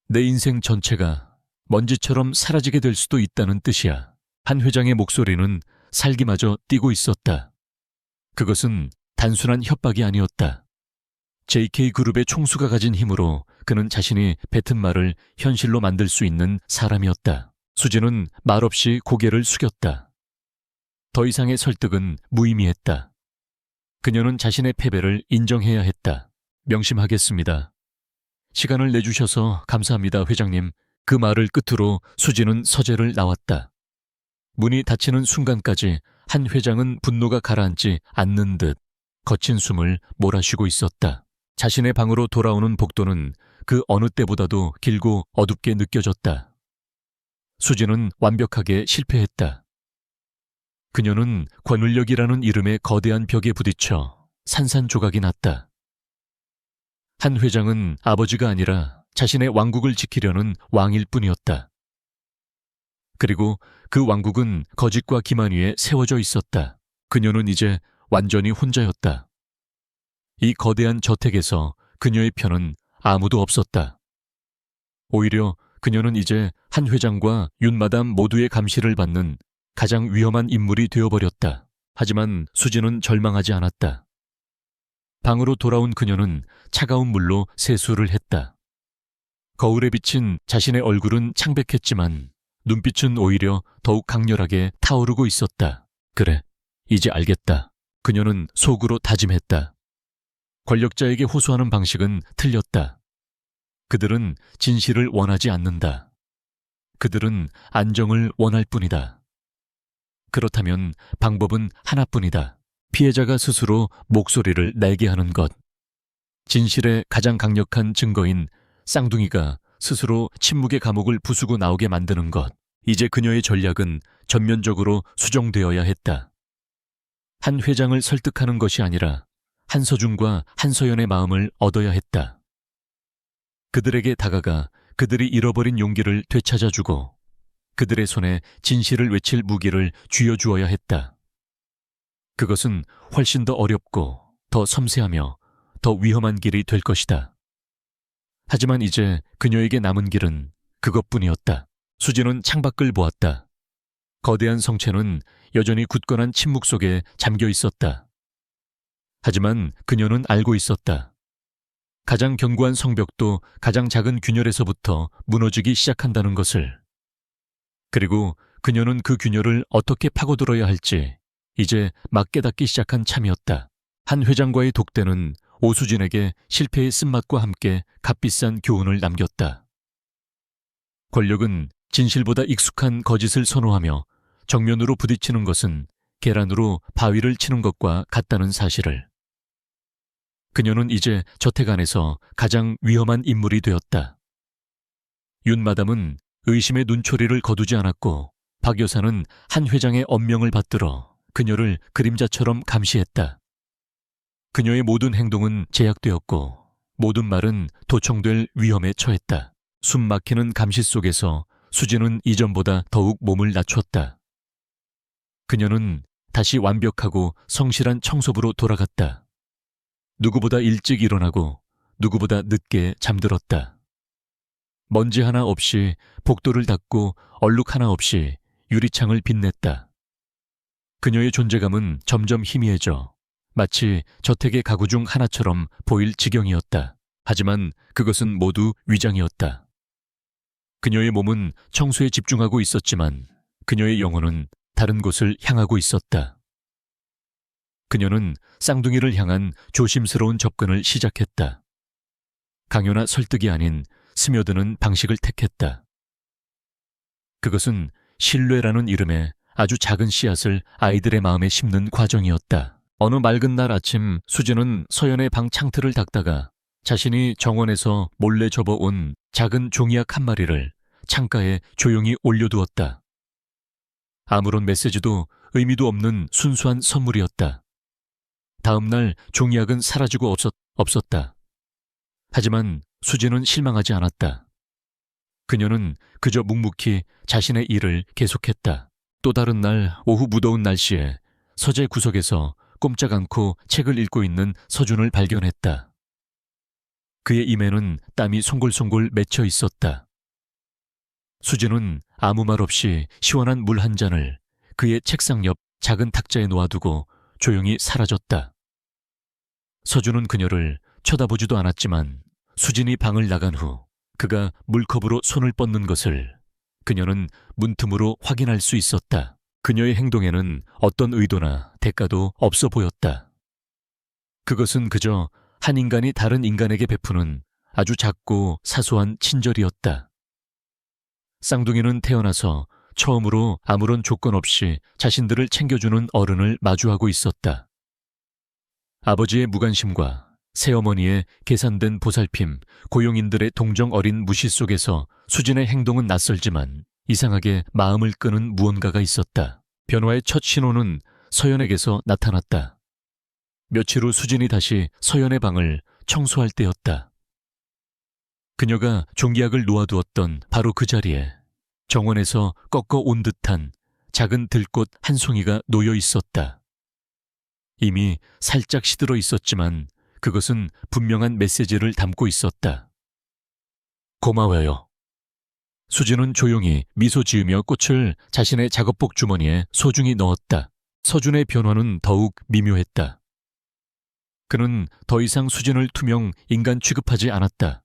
내 인생 전체가 먼지처럼 사라지게 될 수도 있다는 뜻이야. 한 회장의 목소리는 살기마저 뛰고 있었다. 그것은 단순한 협박이 아니었다. JK그룹의 총수가 가진 힘으로 그는 자신이 뱉은 말을 현실로 만들 수 있는 사람이었다. 수지는 말없이 고개를 숙였다. 더 이상의 설득은 무의미했다. 그녀는 자신의 패배를 인정해야 했다. 명심하겠습니다. 시간을 내주셔서 감사합니다, 회장님. 그 말을 끝으로 수지는 서재를 나왔다. 문이 닫히는 순간까지 한 회장은 분노가 가라앉지 않는 듯 거친 숨을 몰아쉬고 있었다. 자신의 방으로 돌아오는 복도는 그 어느 때보다도 길고 어둡게 느껴졌다. 수지는 완벽하게 실패했다. 그녀는 권울력이라는 이름의 거대한 벽에 부딪혀 산산조각이 났다. 한 회장은 아버지가 아니라 자신의 왕국을 지키려는 왕일 뿐이었다. 그리고 그 왕국은 거짓과 기만 위에 세워져 있었다. 그녀는 이제 완전히 혼자였다. 이 거대한 저택에서 그녀의 편은 아무도 없었다. 오히려 그녀는 이제 한 회장과 윤 마담 모두의 감시를 받는 가장 위험한 인물이 되어버렸다. 하지만 수지는 절망하지 않았다. 방으로 돌아온 그녀는 차가운 물로 세수를 했다. 거울에 비친 자신의 얼굴은 창백했지만 눈빛은 오히려 더욱 강렬하게 타오르고 있었다. 그래, 이제 알겠다. 그녀는 속으로 다짐했다. 권력자에게 호소하는 방식은 틀렸다. 그들은 진실을 원하지 않는다. 그들은 안정을 원할 뿐이다. 그렇다면 방법은 하나뿐이다. 피해자가 스스로 목소리를 내게 하는 것. 진실의 가장 강력한 증거인 쌍둥이가 스스로 침묵의 감옥을 부수고 나오게 만드는 것. 이제 그녀의 전략은 전면적으로 수정되어야 했다. 한 회장을 설득하는 것이 아니라 한서준과 한서연의 마음을 얻어야 했다. 그들에게 다가가 그들이 잃어버린 용기를 되찾아주고 그들의 손에 진실을 외칠 무기를 쥐어주어야 했다. 그것은 훨씬 더 어렵고 더 섬세하며 더 위험한 길이 될 것이다. 하지만 이제 그녀에게 남은 길은 그것뿐이었다. 수지는 창밖을 보았다. 거대한 성체는 여전히 굳건한 침묵 속에 잠겨 있었다. 하지만 그녀는 알고 있었다. 가장 견고한 성벽도 가장 작은 균열에서부터 무너지기 시작한다는 것을. 그리고 그녀는 그 균열을 어떻게 파고들어야 할지 이제 막 깨닫기 시작한 참이었다. 한 회장과의 독대는 오수진에게 실패의 쓴맛과 함께 값비싼 교훈을 남겼다. 권력은 진실보다 익숙한 거짓을 선호하며 정면으로 부딪히는 것은 계란으로 바위를 치는 것과 같다는 사실을. 그녀는 이제 저택 안에서 가장 위험한 인물이 되었다. 윤 마담은 의심의 눈초리를 거두지 않았고 박 여사는 한 회장의 엄명을 받들어 그녀를 그림자처럼 감시했다. 그녀의 모든 행동은 제약되었고 모든 말은 도청될 위험에 처했다. 숨 막히는 감시 속에서 수진은 이전보다 더욱 몸을 낮췄다. 그녀는 다시 완벽하고 성실한 청소부로 돌아갔다. 누구보다 일찍 일어나고 누구보다 늦게 잠들었다. 먼지 하나 없이 복도를 닦고 얼룩 하나 없이 유리창을 빛냈다. 그녀의 존재감은 점점 희미해져 마치 저택의 가구 중 하나처럼 보일 지경이었다. 하지만 그것은 모두 위장이었다. 그녀의 몸은 청소에 집중하고 있었지만 그녀의 영혼은 다른 곳을 향하고 있었다. 그녀는 쌍둥이를 향한 조심스러운 접근을 시작했다. 강요나 설득이 아닌 스며드는 방식을 택했다. 그것은 신뢰라는 이름의 아주 작은 씨앗을 아이들의 마음에 심는 과정이었다. 어느 맑은 날 아침 수진은 서연의 방 창틀을 닦다가 자신이 정원에서 몰래 접어온 작은 종이약 한 마리를 창가에 조용히 올려두었다. 아무런 메시지도 의미도 없는 순수한 선물이었다. 다음 날 종이약은 사라지고 없었다. 하지만 수진은 실망하지 않았다. 그녀는 그저 묵묵히 자신의 일을 계속했다. 또 다른 날 오후 무더운 날씨에 서재 구석에서 꼼짝 않고 책을 읽고 있는 서준을 발견했다. 그의 임에는 땀이 송골송골 맺혀 있었다. 수진은 아무 말 없이 시원한 물 한 잔을 그의 책상 옆 작은 탁자에 놓아두고 조용히 사라졌다. 서준은 그녀를 쳐다보지도 않았지만 수진이 방을 나간 후 그가 물컵으로 손을 뻗는 것을 그녀는 문틈으로 확인할 수 있었다. 그녀의 행동에는 어떤 의도나 대가도 없어 보였다. 그것은 그저 한 인간이 다른 인간에게 베푸는 아주 작고 사소한 친절이었다. 쌍둥이는 태어나서 처음으로 아무런 조건 없이 자신들을 챙겨주는 어른을 마주하고 있었다. 아버지의 무관심과 새어머니의 계산된 보살핌, 고용인들의 동정 어린 무시 속에서 수진의 행동은 낯설지만 이상하게 마음을 끄는 무언가가 있었다. 변화의 첫 신호는 서연에게서 나타났다. 며칠 후 수진이 다시 서연의 방을 청소할 때였다. 그녀가 종이약을 놓아두었던 바로 그 자리에 정원에서 꺾어 온 듯한 작은 들꽃 한 송이가 놓여 있었다. 이미 살짝 시들어 있었지만 그것은 분명한 메시지를 담고 있었다. 고마워요. 수진은 조용히 미소 지으며 꽃을 자신의 작업복 주머니에 소중히 넣었다. 서준의 변화는 더욱 미묘했다. 그는 더 이상 수진을 투명 인간 취급하지 않았다.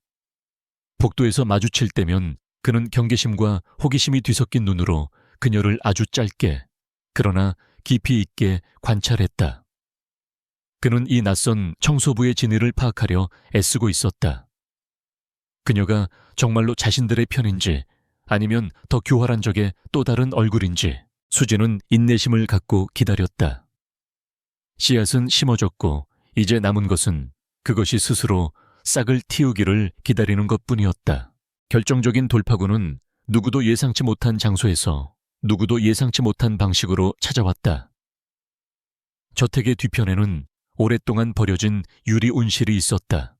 복도에서 마주칠 때면 그는 경계심과 호기심이 뒤섞인 눈으로 그녀를 아주 짧게 그러나 깊이 있게 관찰했다. 그는 이 낯선 청소부의 진위를 파악하려 애쓰고 있었다. 그녀가 정말로 자신들의 편인지 아니면 더 교활한 적의 또 다른 얼굴인지 수진은 인내심을 갖고 기다렸다. 씨앗은 심어졌고 이제 남은 것은 그것이 스스로 싹을 틔우기를 기다리는 것뿐이었다. 결정적인 돌파구는 누구도 예상치 못한 장소에서 누구도 예상치 못한 방식으로 찾아왔다. 저택의 뒤편에는 오랫동안 버려진 유리 온실이 있었다.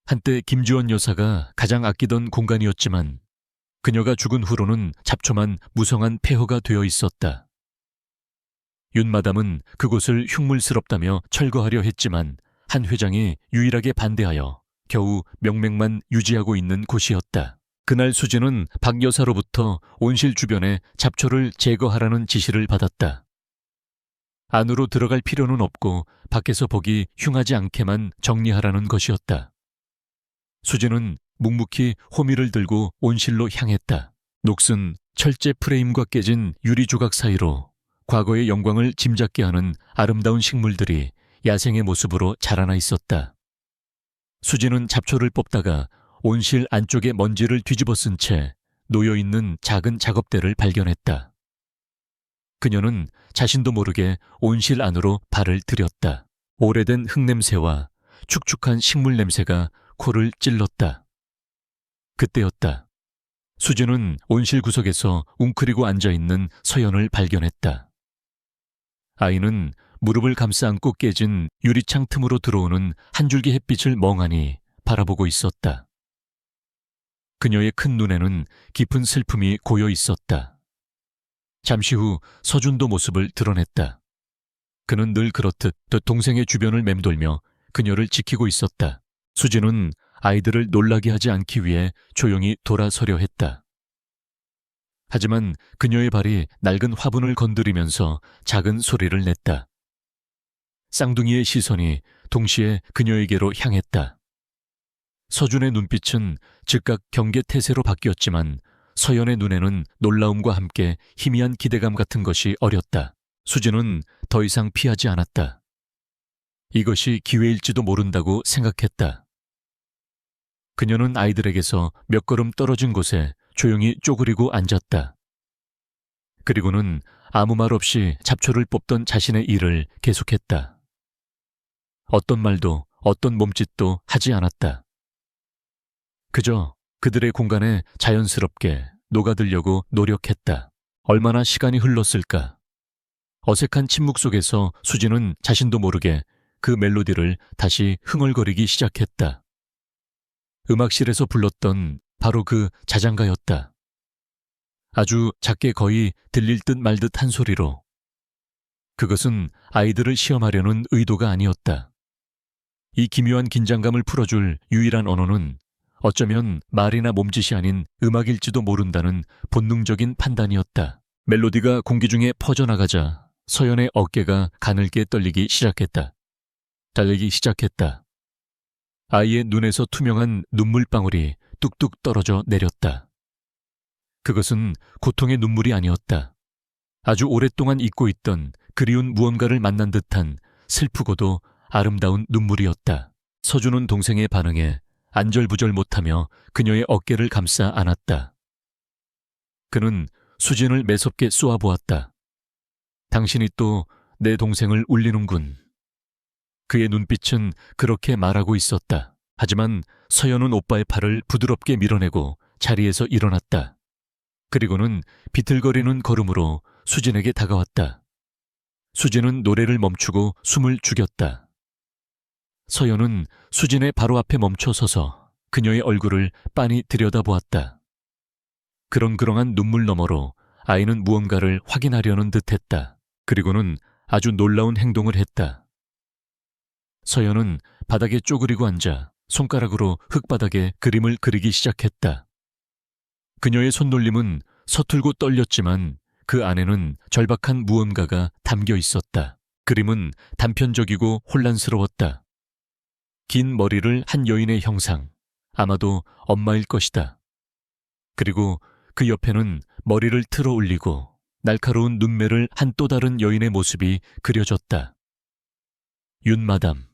한때 김주원 여사가 가장 아끼던 공간이었지만 그녀가 죽은 후로는 잡초만 무성한 폐허가 되어 있었다. 윤 마담은 그곳을 흉물스럽다며 철거하려 했지만 한 회장이 유일하게 반대하여 겨우 명맥만 유지하고 있는 곳이었다. 그날 수진은 박 여사로부터 온실 주변에 잡초를 제거하라는 지시를 받았다. 안으로 들어갈 필요는 없고 밖에서 보기 흉하지 않게만 정리하라는 것이었다. 수지는 묵묵히 호미를 들고 온실로 향했다. 녹슨 철제 프레임과 깨진 유리 조각 사이로 과거의 영광을 짐작게 하는 아름다운 식물들이 야생의 모습으로 자라나 있었다. 수지는 잡초를 뽑다가 온실 안쪽의 먼지를 뒤집어 쓴 채 놓여있는 작은 작업대를 발견했다. 그녀는 자신도 모르게 온실 안으로 발을 들였다. 오래된 흙냄새와 축축한 식물 냄새가 코를 찔렀다. 그때였다. 수지는 온실 구석에서 웅크리고 앉아있는 서연을 발견했다. 아이는 무릎을 감싸 안고 깨진 유리창 틈으로 들어오는 한 줄기 햇빛을 멍하니 바라보고 있었다. 그녀의 큰 눈에는 깊은 슬픔이 고여 있었다. 잠시 후 서준도 모습을 드러냈다. 그는 늘 그렇듯 동생의 주변을 맴돌며 그녀를 지키고 있었다. 수지는 아이들을 놀라게 하지 않기 위해 조용히 돌아서려 했다. 하지만 그녀의 발이 낡은 화분을 건드리면서 작은 소리를 냈다. 쌍둥이의 시선이 동시에 그녀에게로 향했다. 서준의 눈빛은 즉각 경계태세로 바뀌었지만 서연의 눈에는 놀라움과 함께 희미한 기대감 같은 것이 어렸다. 수지는 더 이상 피하지 않았다. 이것이 기회일지도 모른다고 생각했다. 그녀는 아이들에게서 몇 걸음 떨어진 곳에 조용히 쪼그리고 앉았다. 그리고는 아무 말 없이 잡초를 뽑던 자신의 일을 계속했다. 어떤 말도 어떤 몸짓도 하지 않았다. 그저 그들의 공간에 자연스럽게 녹아들려고 노력했다. 얼마나 시간이 흘렀을까? 어색한 침묵 속에서 수지는 자신도 모르게 그 멜로디를 다시 흥얼거리기 시작했다. 음악실에서 불렀던 바로 그 자장가였다. 아주 작게 거의 들릴 듯 말 듯 한 소리로. 그것은 아이들을 시험하려는 의도가 아니었다. 이 기묘한 긴장감을 풀어줄 유일한 언어는 어쩌면 말이나 몸짓이 아닌 음악일지도 모른다는 본능적인 판단이었다. 멜로디가 공기 중에 퍼져나가자 서연의 어깨가 가늘게 떨리기 시작했다. 달리기 시작했다. 아이의 눈에서 투명한 눈물방울이 뚝뚝 떨어져 내렸다. 그것은 고통의 눈물이 아니었다. 아주 오랫동안 잊고 있던 그리운 무언가를 만난 듯한 슬프고도 아름다운 눈물이었다. 서준은 동생의 반응에 안절부절 못하며 그녀의 어깨를 감싸 안았다. 그는 수진을 매섭게 쏘아보았다. 당신이 또 내 동생을 울리는군. 그의 눈빛은 그렇게 말하고 있었다. 하지만 서연은 오빠의 팔을 부드럽게 밀어내고 자리에서 일어났다. 그리고는 비틀거리는 걸음으로 수진에게 다가왔다. 수진은 노래를 멈추고 숨을 죽였다. 서연은 수진의 바로 앞에 멈춰 서서 그녀의 얼굴을 빤히 들여다보았다. 그렁그렁한 눈물 너머로 아이는 무언가를 확인하려는 듯했다. 그리고는 아주 놀라운 행동을 했다. 서연은 바닥에 쪼그리고 앉아 손가락으로 흙바닥에 그림을 그리기 시작했다. 그녀의 손놀림은 서툴고 떨렸지만 그 안에는 절박한 무언가가 담겨 있었다. 그림은 단편적이고 혼란스러웠다. 긴 머리를 한 여인의 형상, 아마도 엄마일 것이다. 그리고 그 옆에는 머리를 틀어 올리고 날카로운 눈매를 한 또 다른 여인의 모습이 그려졌다. 윤마담.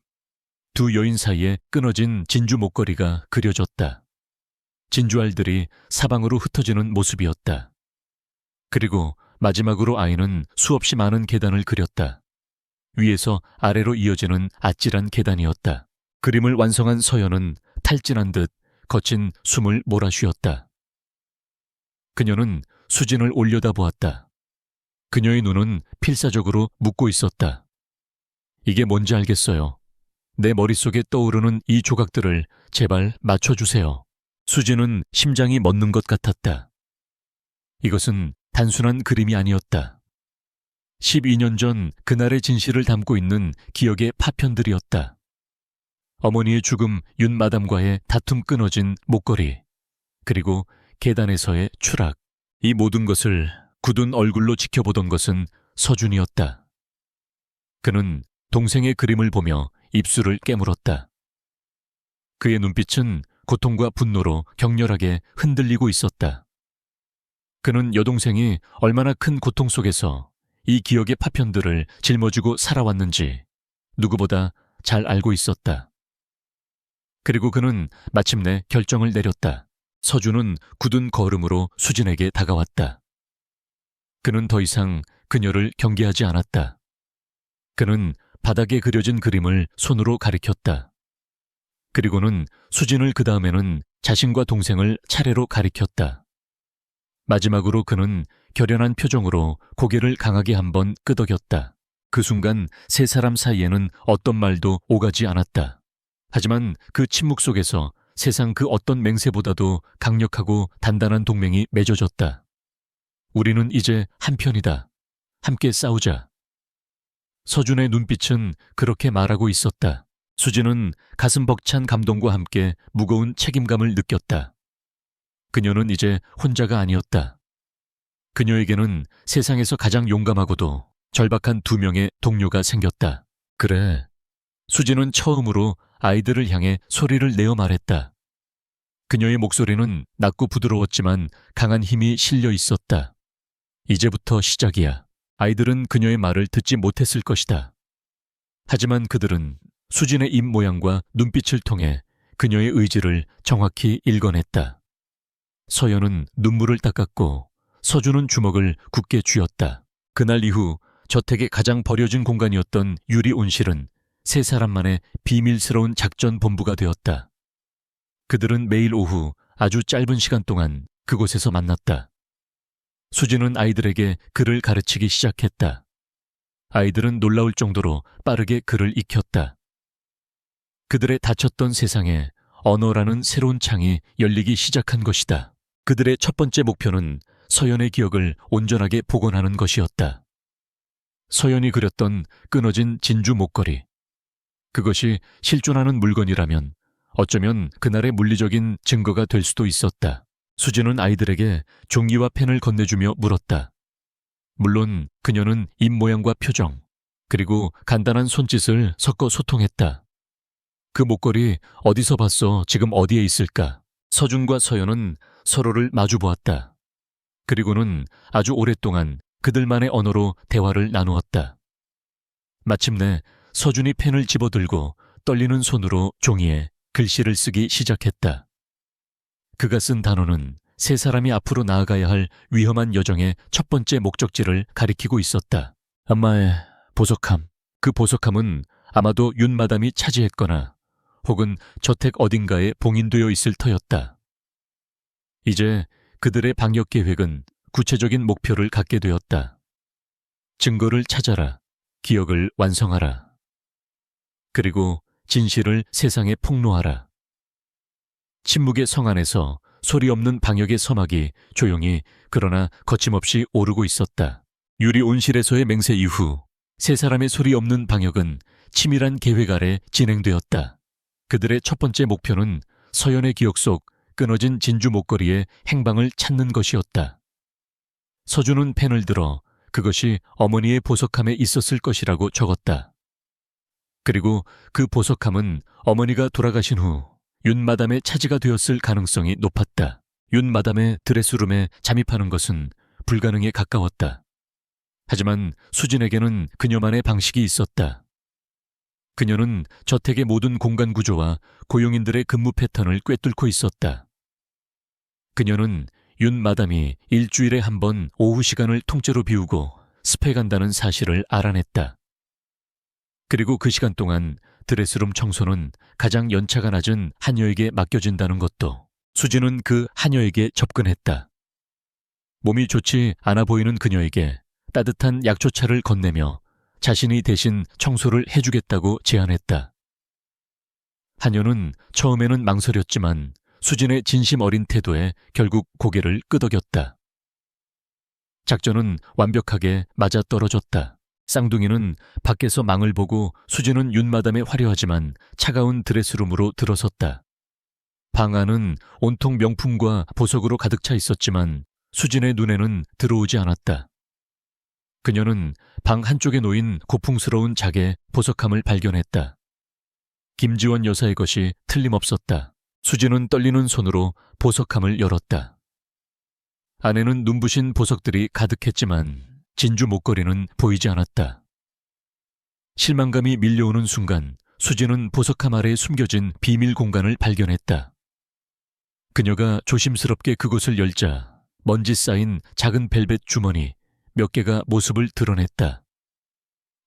두 여인 사이에 끊어진 진주 목걸이가 그려졌다. 진주알들이 사방으로 흩어지는 모습이었다. 그리고 마지막으로 아이는 수없이 많은 계단을 그렸다. 위에서 아래로 이어지는 아찔한 계단이었다. 그림을 완성한 서연은 탈진한 듯 거친 숨을 몰아쉬었다. 그녀는 수진을 올려다보았다. 그녀의 눈은 필사적으로 묻고 있었다. 이게 뭔지 알겠어요. 내 머릿속에 떠오르는 이 조각들을 제발 맞춰주세요. 수진은 심장이 멎는 것 같았다. 이것은 단순한 그림이 아니었다. 12년 전 그날의 진실을 담고 있는 기억의 파편들이었다. 어머니의 죽음 윤마담과의 다툼 끊어진 목걸이, 그리고 계단에서의 추락. 이 모든 것을 굳은 얼굴로 지켜보던 것은 서준이었다. 그는 동생의 그림을 보며 입술을 깨물었다. 그의 눈빛은 고통과 분노로 격렬하게 흔들리고 있었다. 그는 여동생이 얼마나 큰 고통 속에서 이 기억의 파편들을 짊어지고 살아왔는지 누구보다 잘 알고 있었다. 그리고 그는 마침내 결정을 내렸다. 서준은 굳은 걸음으로 수진에게 다가왔다. 그는 더 이상 그녀를 경계하지 않았다. 그는 바닥에 그려진 그림을 손으로 가리켰다. 그리고는 수진을 그 다음에는 자신과 동생을 차례로 가리켰다. 마지막으로 그는 결연한 표정으로 고개를 강하게 한번 끄덕였다. 그 순간 세 사람 사이에는 어떤 말도 오가지 않았다. 하지만 그 침묵 속에서 세상 그 어떤 맹세보다도 강력하고 단단한 동맹이 맺어졌다. 우리는 이제 한편이다. 함께 싸우자. 서준의 눈빛은 그렇게 말하고 있었다. 수진은 가슴 벅찬 감동과 함께 무거운 책임감을 느꼈다. 그녀는 이제 혼자가 아니었다. 그녀에게는 세상에서 가장 용감하고도 절박한 두 명의 동료가 생겼다. 그래. 수진은 처음으로 아이들을 향해 소리를 내어 말했다. 그녀의 목소리는 낮고 부드러웠지만 강한 힘이 실려 있었다. 이제부터 시작이야. 아이들은 그녀의 말을 듣지 못했을 것이다. 하지만 그들은 수진의 입 모양과 눈빛을 통해 그녀의 의지를 정확히 읽어냈다. 서연은 눈물을 닦았고 서준은 주먹을 굳게 쥐었다. 그날 이후 저택의 가장 버려진 공간이었던 유리 온실은 세 사람만의 비밀스러운 작전 본부가 되었다. 그들은 매일 오후 아주 짧은 시간 동안 그곳에서 만났다. 수진은 아이들에게 글을 가르치기 시작했다. 아이들은 놀라울 정도로 빠르게 글을 익혔다. 그들의 닫혔던 세상에 언어라는 새로운 창이 열리기 시작한 것이다. 그들의 첫 번째 목표는 서연의 기억을 온전하게 복원하는 것이었다. 서연이 그렸던 끊어진 진주 목걸이. 그것이 실존하는 물건이라면 어쩌면 그날의 물리적인 증거가 될 수도 있었다. 수진은 아이들에게 종이와 펜을 건네주며 물었다. 물론 그녀는 입 모양과 표정, 그리고 간단한 손짓을 섞어 소통했다. 그 목걸이 어디서 봤어? 지금 어디에 있을까? 서준과 서연은 서로를 마주보았다. 그리고는 아주 오랫동안 그들만의 언어로 대화를 나누었다. 마침내 서준이 펜을 집어들고 떨리는 손으로 종이에 글씨를 쓰기 시작했다. 그가 쓴 단어는 세 사람이 앞으로 나아가야 할 위험한 여정의 첫 번째 목적지를 가리키고 있었다. 엄마의 보석함. 그 보석함은 아마도 윤마담이 차지했거나 혹은 저택 어딘가에 봉인되어 있을 터였다. 이제 그들의 방역 계획은 구체적인 목표를 갖게 되었다. 증거를 찾아라. 기억을 완성하라. 그리고 진실을 세상에 폭로하라. 침묵의 성 안에서 소리 없는 방역의 서막이 조용히 그러나 거침없이 오르고 있었다. 유리 온실에서의 맹세 이후 세 사람의 소리 없는 방역은 치밀한 계획 아래 진행되었다. 그들의 첫 번째 목표는 서연의 기억 속 끊어진 진주 목걸이의 행방을 찾는 것이었다. 서준은 펜을 들어 그것이 어머니의 보석함에 있었을 것이라고 적었다. 그리고 그 보석함은 어머니가 돌아가신 후 윤마담의 차지가 되었을 가능성이 높았다. 윤마담의 드레스룸에 잠입하는 것은 불가능에 가까웠다. 하지만 수진에게는 그녀만의 방식이 있었다. 그녀는 저택의 모든 공간 구조와 고용인들의 근무 패턴을 꿰뚫고 있었다. 그녀는 윤마담이 일주일에 한 번 오후 시간을 통째로 비우고 습해 간다는 사실을 알아냈다. 그리고 그 시간 동안 드레스룸 청소는 가장 연차가 낮은 하녀에게 맡겨진다는 것도. 수진은 그 하녀에게 접근했다. 몸이 좋지 않아 보이는 그녀에게 따뜻한 약초차를 건네며 자신이 대신 청소를 해주겠다고 제안했다. 하녀는 처음에는 망설였지만 수진의 진심 어린 태도에 결국 고개를 끄덕였다. 작전은 완벽하게 맞아떨어졌다. 쌍둥이는 밖에서 망을 보고 수진은 윤마담의 화려하지만 차가운 드레스룸으로 들어섰다. 방 안은 온통 명품과 보석으로 가득 차 있었지만 수진의 눈에는 들어오지 않았다. 그녀는 방 한쪽에 놓인 고풍스러운 작의 보석함을 발견했다. 김지원 여사의 것이 틀림없었다. 수지는 떨리는 손으로 보석함을 열었다. 안에는 눈부신 보석들이 가득했지만 진주 목걸이는 보이지 않았다. 실망감이 밀려오는 순간 수지는 보석함 아래에 숨겨진 비밀 공간을 발견했다. 그녀가 조심스럽게 그곳을 열자 먼지 쌓인 작은 벨벳 주머니 몇 개가 모습을 드러냈다.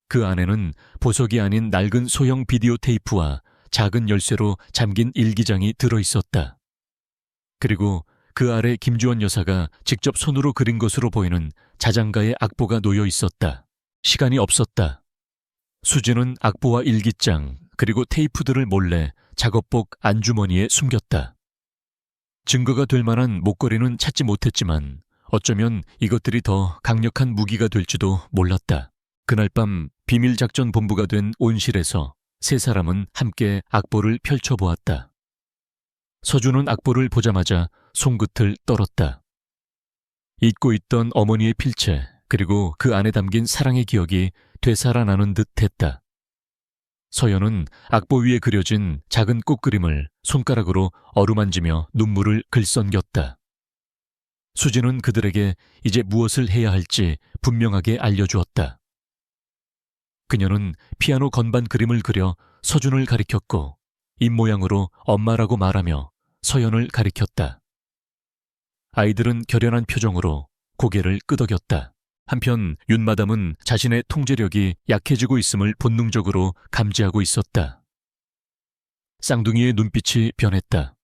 그 안에는 보석이 아닌 낡은 소형 비디오 테이프와 작은 열쇠로 잠긴 일기장이 들어있었다. 그리고 그 아래 김주원 여사가 직접 손으로 그린 것으로 보이는 자장가의 악보가 놓여 있었다. 시간이 없었다. 수지는 악보와 일기장 그리고 테이프들을 몰래 작업복 안주머니에 숨겼다. 증거가 될 만한 목걸이는 찾지 못했지만 어쩌면 이것들이 더 강력한 무기가 될지도 몰랐다. 그날 밤 비밀작전본부가 된 온실에서 세 사람은 함께 악보를 펼쳐보았다. 서준은 악보를 보자마자 손끝을 떨었다. 잊고 있던 어머니의 필체 그리고 그 안에 담긴 사랑의 기억이 되살아나는 듯 했다. 서연은 악보 위에 그려진 작은 꽃그림을 손가락으로 어루만지며 눈물을 글썽겼다. 수지는 그들에게 이제 무엇을 해야 할지 분명하게 알려주었다. 그녀는 피아노 건반 그림을 그려 서준을 가리켰고 입모양으로 엄마라고 말하며 서연을 가리켰다. 아이들은 결연한 표정으로 고개를 끄덕였다. 한편 윤마담은 자신의 통제력이 약해지고 있음을 본능적으로 감지하고 있었다. 쌍둥이의 눈빛이 변했다.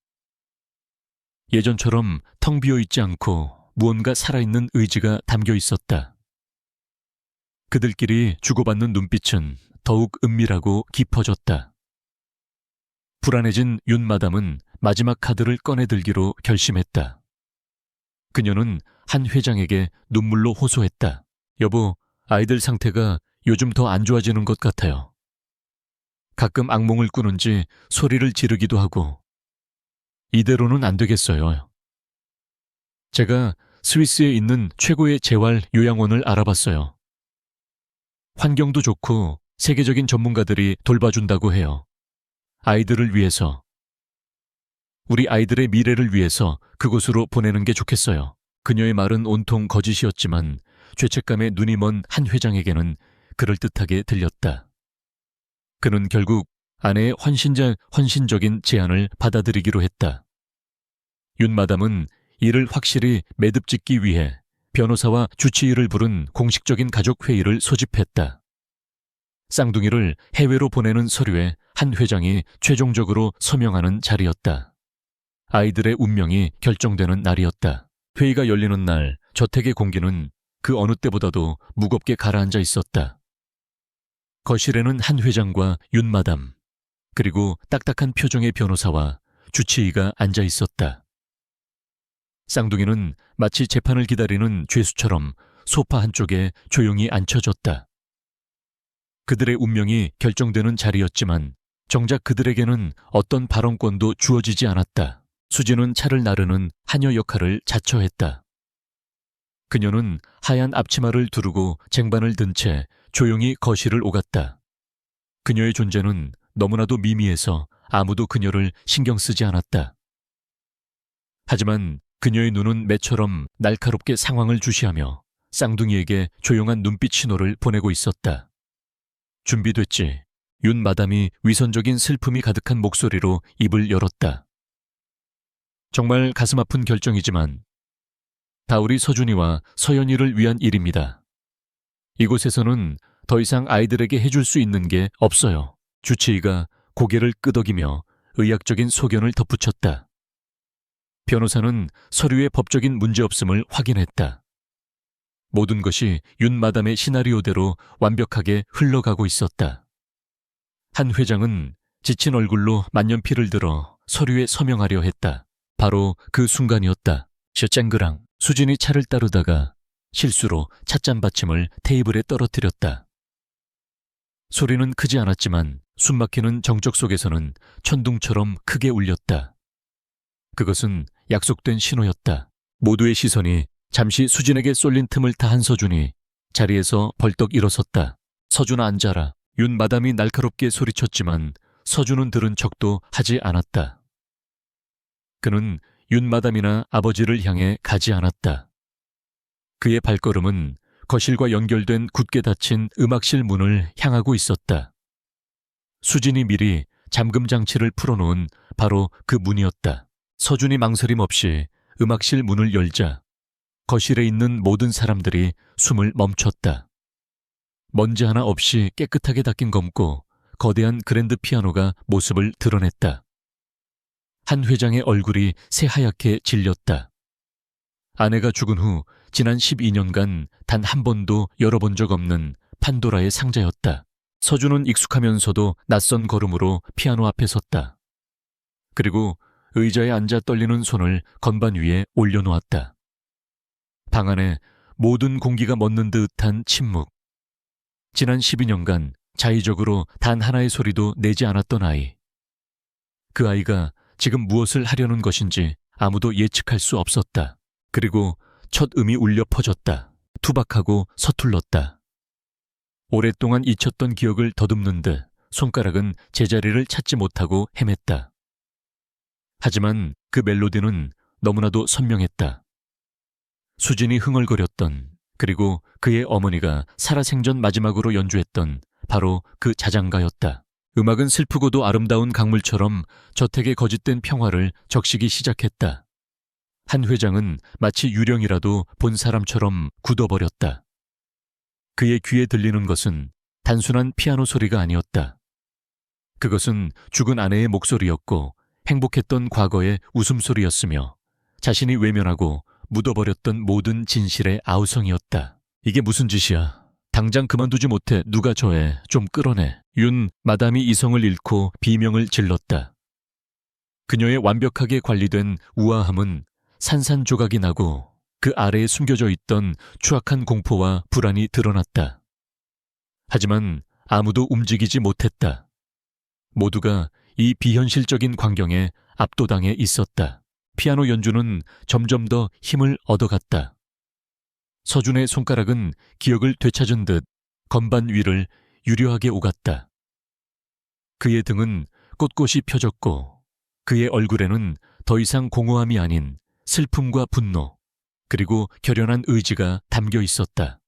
예전처럼 텅 비어 있지 않고 무언가 살아있는 의지가 담겨 있었다. 그들끼리 주고받는 눈빛은 더욱 은밀하고 깊어졌다. 불안해진 윤마담은 마지막 카드를 꺼내들기로 결심했다. 그녀는 한 회장에게 눈물로 호소했다. 여보, 아이들 상태가 요즘 더 안 좋아지는 것 같아요. 가끔 악몽을 꾸는지 소리를 지르기도 하고 이대로는 안 되겠어요. 제가 스위스에 있는 최고의 재활 요양원을 알아봤어요. 환경도 좋고 세계적인 전문가들이 돌봐준다고 해요. 아이들을 위해서. 우리 아이들의 미래를 위해서 그곳으로 보내는 게 좋겠어요. 그녀의 말은 온통 거짓이었지만 죄책감에 눈이 먼 한 회장에게는 그럴듯하게 들렸다. 그는 결국 아내의 헌신적인 제안을 받아들이기로 했다. 윤마담은 이를 확실히 매듭짓기 위해 변호사와 주치의를 부른 공식적인 가족회의를 소집했다. 쌍둥이를 해외로 보내는 서류에 한 회장이 최종적으로 서명하는 자리였다. 아이들의 운명이 결정되는 날이었다. 회의가 열리는 날 저택의 공기는 그 어느 때보다도 무겁게 가라앉아 있었다. 거실에는 한 회장과 윤마담, 그리고 딱딱한 표정의 변호사와 주치의가 앉아 있었다. 쌍둥이는 마치 재판을 기다리는 죄수처럼 소파 한쪽에 조용히 앉혀졌다. 그들의 운명이 결정되는 자리였지만 정작 그들에게는 어떤 발언권도 주어지지 않았다. 수지는 차를 나르는 하녀 역할을 자처했다. 그녀는 하얀 앞치마를 두르고 쟁반을 든 채 조용히 거실을 오갔다. 그녀의 존재는 너무나도 미미해서 아무도 그녀를 신경 쓰지 않았다. 하지만 그녀의 눈은 매처럼 날카롭게 상황을 주시하며 쌍둥이에게 조용한 눈빛 신호를 보내고 있었다. 준비됐지? 윤 마담이 위선적인 슬픔이 가득한 목소리로 입을 열었다. 정말 가슴 아픈 결정이지만 다 우리 서준이와 서연이를 위한 일입니다. 이곳에서는 더 이상 아이들에게 해줄 수 있는 게 없어요. 주치의가 고개를 끄덕이며 의학적인 소견을 덧붙였다. 변호사는 서류의 법적인 문제없음을 확인했다. 모든 것이 윤 마담의 시나리오대로 완벽하게 흘러가고 있었다. 한 회장은 지친 얼굴로 만년필을 들어 서류에 서명하려 했다. 바로 그 순간이었다. 쉥그랑 수진이 차를 따르다가 실수로 찻잔 받침을 테이블에 떨어뜨렸다. 소리는 크지 않았지만 숨막히는 정적 속에서는 천둥처럼 크게 울렸다. 그것은 약속된 신호였다. 모두의 시선이 잠시 수진에게 쏠린 틈을 타 한서준이 자리에서 벌떡 일어섰다. 서준아 앉아라. 윤 마담이 날카롭게 소리쳤지만 서준은 들은 척도 하지 않았다. 그는 윤 마담이나 아버지를 향해 가지 않았다. 그의 발걸음은 거실과 연결된 굳게 닫힌 음악실 문을 향하고 있었다. 수진이 미리 잠금 장치를 풀어놓은 바로 그 문이었다. 서준이 망설임 없이 음악실 문을 열자 거실에 있는 모든 사람들이 숨을 멈췄다. 먼지 하나 없이 깨끗하게 닦인 검고 거대한 그랜드 피아노가 모습을 드러냈다. 한 회장의 얼굴이 새하얗게 질렸다. 아내가 죽은 후 지난 12년간 단 한 번도 열어본 적 없는 판도라의 상자였다. 서준은 익숙하면서도 낯선 걸음으로 피아노 앞에 섰다. 그리고 의자에 앉아 떨리는 손을 건반 위에 올려놓았다. 방 안에 모든 공기가 멎는 듯한 침묵. 지난 12년간 자의적으로 단 하나의 소리도 내지 않았던 아이. 그 아이가 지금 무엇을 하려는 것인지 아무도 예측할 수 없었다. 그리고 첫 음이 울려 퍼졌다. 투박하고 서툴렀다. 오랫동안 잊혔던 기억을 더듬는 듯 손가락은 제자리를 찾지 못하고 헤맸다. 하지만 그 멜로디는 너무나도 선명했다. 수진이 흥얼거렸던, 그리고 그의 어머니가 살아생전 마지막으로 연주했던 바로 그 자장가였다. 음악은 슬프고도 아름다운 강물처럼 저택의 거짓된 평화를 적시기 시작했다. 한 회장은 마치 유령이라도 본 사람처럼 굳어버렸다. 그의 귀에 들리는 것은 단순한 피아노 소리가 아니었다. 그것은 죽은 아내의 목소리였고 행복했던 과거의 웃음소리였으며 자신이 외면하고 묻어버렸던 모든 진실의 아우성이었다. 이게 무슨 짓이야. 당장 그만두지 못해 누가 저애 좀 끌어내. 윤 마담이 이성을 잃고 비명을 질렀다. 그녀의 완벽하게 관리된 우아함은 산산조각이 나고 그 아래에 숨겨져 있던 추악한 공포와 불안이 드러났다. 하지만 아무도 움직이지 못했다. 모두가 이 비현실적인 광경에 압도당해 있었다. 피아노 연주는 점점 더 힘을 얻어갔다. 서준의 손가락은 기억을 되찾은 듯 건반 위를 유려하게 오갔다. 그의 등은 꼿꼿이 펴졌고 그의 얼굴에는 더 이상 공허함이 아닌 슬픔과 분노, 그리고 결연한 의지가 담겨 있었다.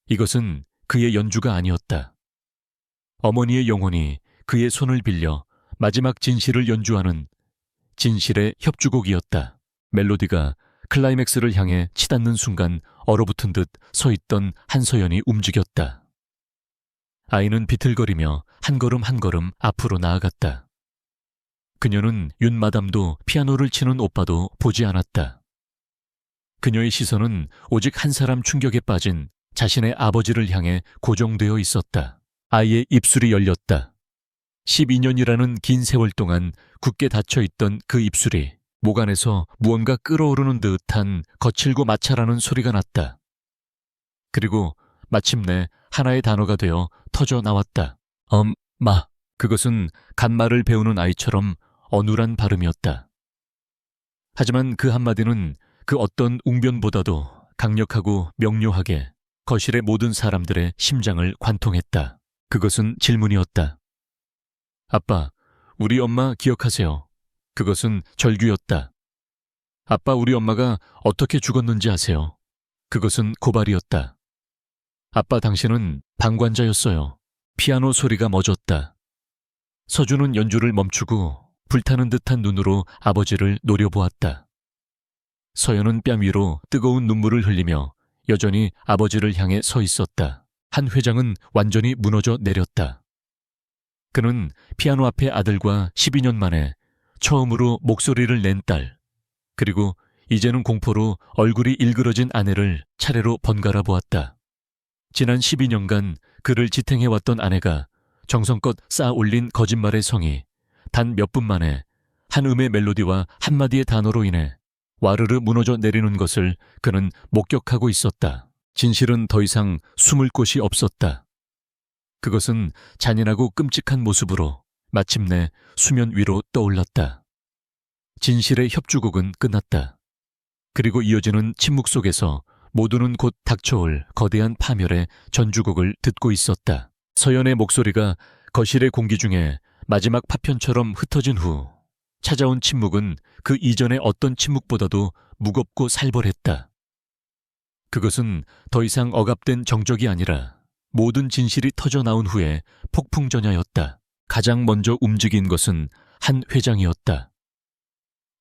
이것은 그의 연주가 아니었다. 어머니의 영혼이 그의 손을 빌려 마지막 진실을 연주하는 진실의 협주곡이었다. 멜로디가 클라이맥스를 향해 치닫는 순간 얼어붙은 듯 서 있던 한서연이 움직였다. 아이는 비틀거리며 한 걸음 한 걸음 앞으로 나아갔다. 그녀는 윤 마담도 피아노를 치는 오빠도 보지 않았다. 그녀의 시선은 오직 한 사람 충격에 빠진 자신의 아버지를 향해 고정되어 있었다. 아이의 입술이 열렸다. 12년이라는 긴 세월 동안 굳게 닫혀있던 그 입술이 목 안에서 무언가 끓어오르는 듯한 거칠고 마찰하는 소리가 났다. 그리고 마침내 하나의 단어가 되어 터져 나왔다. 엄마. 그것은 간말을 배우는 아이처럼 어눌한 발음이었다. 하지만 그 한마디는 그 어떤 웅변보다도 강력하고 명료하게 거실의 모든 사람들의 심장을 관통했다. 그것은 질문이었다. 아빠, 우리 엄마 기억하세요? 그것은 절규였다. 아빠, 우리 엄마가 어떻게 죽었는지 아세요? 그것은 고발이었다. 아빠, 당신은 방관자였어요. 피아노 소리가 멎었다. 서준은 연주를 멈추고 불타는 듯한 눈으로 아버지를 노려보았다. 서연은 뺨 위로 뜨거운 눈물을 흘리며 여전히 아버지를 향해 서 있었다. 한 회장은 완전히 무너져 내렸다. 그는 피아노 앞에 아들과 12년 만에 처음으로 목소리를 낸 딸, 그리고 이제는 공포로 얼굴이 일그러진 아내를 차례로 번갈아 보았다. 지난 12년간 그를 지탱해왔던 아내가 정성껏 쌓아 올린 거짓말의 성이 단 몇 분 만에 한 음의 멜로디와 한마디의 단어로 인해 와르르 무너져 내리는 것을 그는 목격하고 있었다. 진실은 더 이상 숨을 곳이 없었다. 그것은 잔인하고 끔찍한 모습으로 마침내 수면 위로 떠올랐다. 진실의 협주곡은 끝났다. 그리고 이어지는 침묵 속에서 모두는 곧 닥쳐올 거대한 파멸의 전주곡을 듣고 있었다. 서연의 목소리가 거실의 공기 중에 마지막 파편처럼 흩어진 후 찾아온 침묵은 그 이전의 어떤 침묵보다도 무겁고 살벌했다. 그것은 더 이상 억압된 정적이 아니라 모든 진실이 터져 나온 후에 폭풍전야였다. 가장 먼저 움직인 것은 한 회장이었다.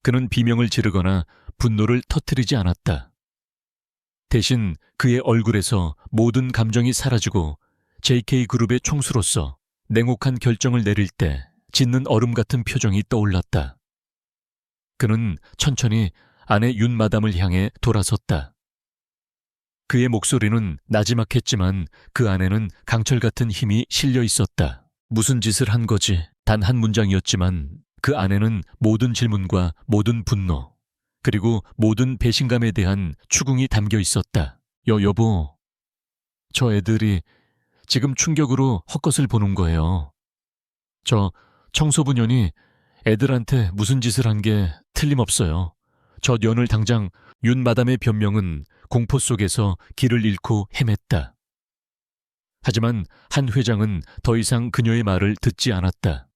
그는 비명을 지르거나 분노를 터뜨리지 않았다. 대신 그의 얼굴에서 모든 감정이 사라지고 JK그룹의 총수로서 냉혹한 결정을 내릴 때 짓는 얼음 같은 표정이 떠올랐다. 그는 천천히 아내 윤마담을 향해 돌아섰다. 그의 목소리는 나지막했지만 그 안에는 강철 같은 힘이 실려 있었다. 무슨 짓을 한 거지? 단 한 문장이었지만 그 안에는 모든 질문과 모든 분노, 그리고 모든 배신감에 대한 추궁이 담겨 있었다. 여보, 저 애들이 지금 충격으로 헛것을 보는 거예요. 저 청소부년이 애들한테 무슨 짓을 한 게 틀림없어요. 저 년을 당장 윤마담의 변명은 공포 속에서 길을 잃고 헤맸다. 하지만 한 회장은 더 이상 그녀의 말을 듣지 않았다.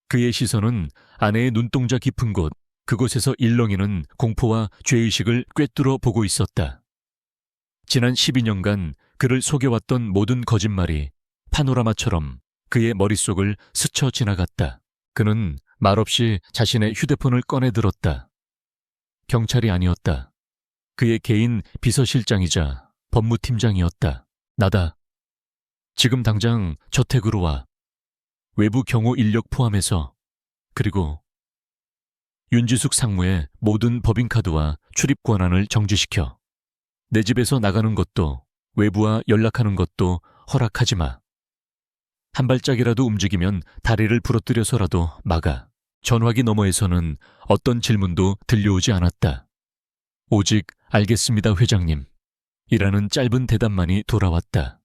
그의 시선은 아내의 눈동자 깊은 곳, 그곳에서 일렁이는 공포와 죄의식을 꿰뚫어 보고 있었다. 지난 12년간 그를 속여왔던 모든 거짓말이 파노라마처럼 그의 머릿속을 스쳐 지나갔다. 그는 말없이 자신의 휴대폰을 꺼내 들었다. 경찰이 아니었다. 그의 개인 비서실장이자 법무팀장이었다. 나다. 지금 당장 저택으로 와. 외부 경호 인력 포함해서. 그리고 윤지숙 상무의 모든 법인카드와 출입 권한을 정지시켜. 내 집에서 나가는 것도 외부와 연락하는 것도 허락하지 마. 한 발짝이라도 움직이면 다리를 부러뜨려서라도 막아. 전화기 너머에서는 어떤 질문도 들려오지 않았다. 오직 알겠습니다, 회장님. 이라는 짧은 대답만이 돌아왔다.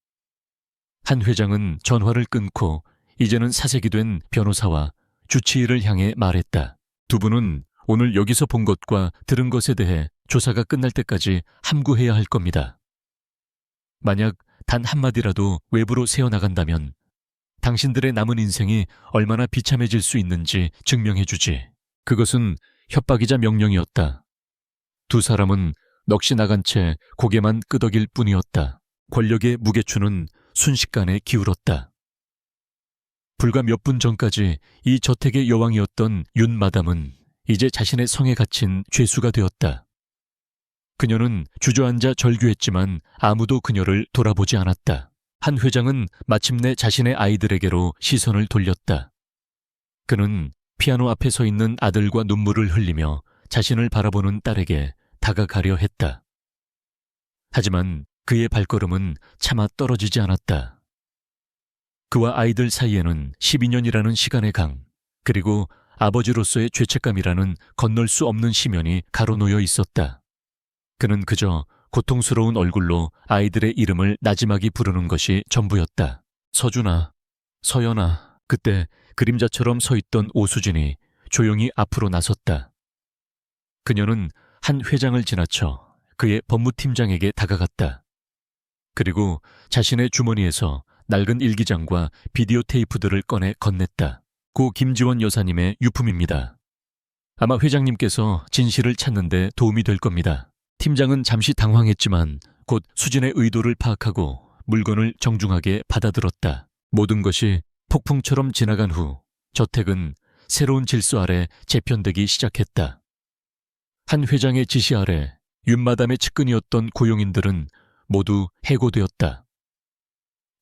한 회장은 전화를 끊고 이제는 사색이 된 변호사와 주치의를 향해 말했다. 두 분은 오늘 여기서 본 것과 들은 것에 대해 조사가 끝날 때까지 함구해야 할 겁니다. 만약 단 한마디라도 외부로 새어나간다면 당신들의 남은 인생이 얼마나 비참해질 수 있는지 증명해주지. 그것은 협박이자 명령이었다. 두 사람은 넋이 나간 채 고개만 끄덕일 뿐이었다. 권력의 무게추는 순식간에 기울었다. 불과 몇 분 전까지 이 저택의 여왕이었던 윤마담은 이제 자신의 성에 갇힌 죄수가 되었다. 그녀는 주저앉아 절규했지만 아무도 그녀를 돌아보지 않았다. 한 회장은 마침내 자신의 아이들에게로 시선을 돌렸다. 그는 피아노 앞에 서 있는 아들과 눈물을 흘리며 자신을 바라보는 딸에게 다가가려 했다. 하지만 그의 발걸음은 차마 떨어지지 않았다. 그와 아이들 사이에는 12년이라는 시간의 강, 그리고 아버지로서의 죄책감이라는 건널 수 없는 심연이 가로놓여 있었다. 그는 그저 고통스러운 얼굴로 아이들의 이름을 나지막이 부르는 것이 전부였다. 서준아, 서연아. 그때 그림자처럼 서 있던 오수진이 조용히 앞으로 나섰다. 그녀는 한 회장을 지나쳐 그의 법무팀장에게 다가갔다. 그리고 자신의 주머니에서 낡은 일기장과 비디오 테이프들을 꺼내 건넸다. 고 김지원 여사님의 유품입니다. 아마 회장님께서 진실을 찾는 데 도움이 될 겁니다. 팀장은 잠시 당황했지만 곧 수진의 의도를 파악하고 물건을 정중하게 받아들었다. 모든 것이 폭풍처럼 지나간 후 저택은 새로운 질서 아래 재편되기 시작했다. 한 회장의 지시 아래 윤마담의 측근이었던 고용인들은 모두 해고되었다.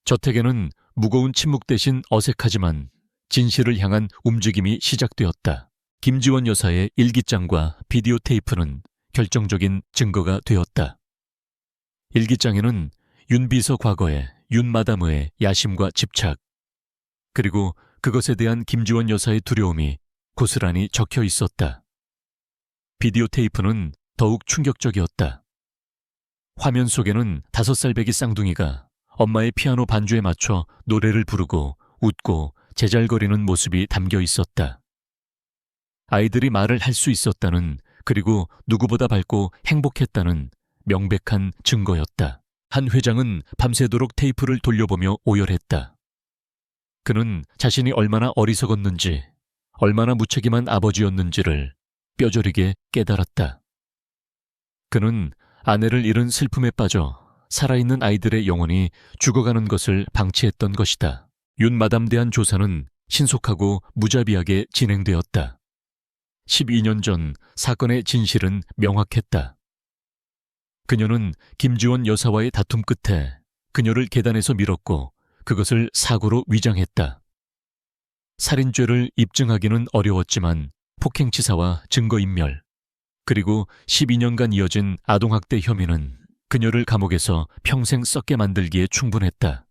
저택에는 무거운 침묵 대신 어색하지만 진실을 향한 움직임이 시작되었다. 김지원 여사의 일기장과 비디오 테이프는 결정적인 증거가 되었다. 일기장에는 윤 비서 과거에 윤마담의 야심과 집착, 그리고 그것에 대한 김지원 여사의 두려움이 고스란히 적혀 있었다. 비디오 테이프는 더욱 충격적이었다. 화면 속에는 5살 배기 쌍둥이가 엄마의 피아노 반주에 맞춰 노래를 부르고 웃고 제잘거리는 모습이 담겨 있었다. 아이들이 말을 할 수 있었다는, 그리고 누구보다 밝고 행복했다는 명백한 증거였다. 한 회장은 밤새도록 테이프를 돌려보며 오열했다. 그는 자신이 얼마나 어리석었는지, 얼마나 무책임한 아버지였는지를 뼈저리게 깨달았다. 그는 아내를 잃은 슬픔에 빠져 살아있는 아이들의 영혼이 죽어가는 것을 방치했던 것이다. 윤 마담 대한 조사는 신속하고 무자비하게 진행되었다. 12년 전 사건의 진실은 명확했다. 그녀는 김지원 여사와의 다툼 끝에 그녀를 계단에서 밀었고 그것을 사고로 위장했다. 살인죄를 입증하기는 어려웠지만 폭행치사와 증거인멸, 그리고 12년간 이어진 아동학대 혐의는 그녀를 감옥에서 평생 썩게 만들기에 충분했다.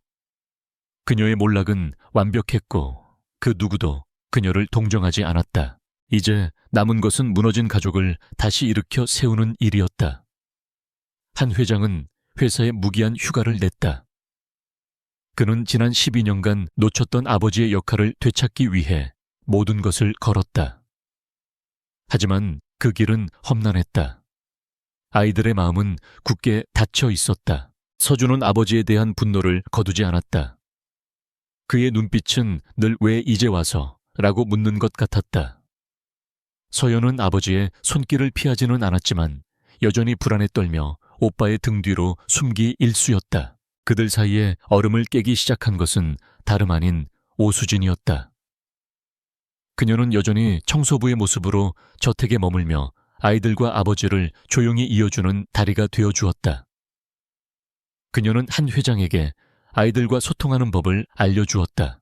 그녀의 몰락은 완벽했고 그 누구도 그녀를 동정하지 않았다. 이제 남은 것은 무너진 가족을 다시 일으켜 세우는 일이었다. 한 회장은 회사에 무기한 휴가를 냈다. 그는 지난 12년간 놓쳤던 아버지의 역할을 되찾기 위해 모든 것을 걸었다. 하지만 그 길은 험난했다. 아이들의 마음은 굳게 닫혀 있었다. 서준은 아버지에 대한 분노를 거두지 않았다. 그의 눈빛은 늘 왜 이제 와서? 라고 묻는 것 같았다. 서연은 아버지의 손길을 피하지는 않았지만 여전히 불안에 떨며 오빠의 등 뒤로 숨기 일쑤였다. 그들 사이에 얼음을 깨기 시작한 것은 다름 아닌 오수진이었다. 그녀는 여전히 청소부의 모습으로 저택에 머물며 아이들과 아버지를 조용히 이어주는 다리가 되어주었다. 그녀는 한 회장에게 아이들과 소통하는 법을 알려주었다.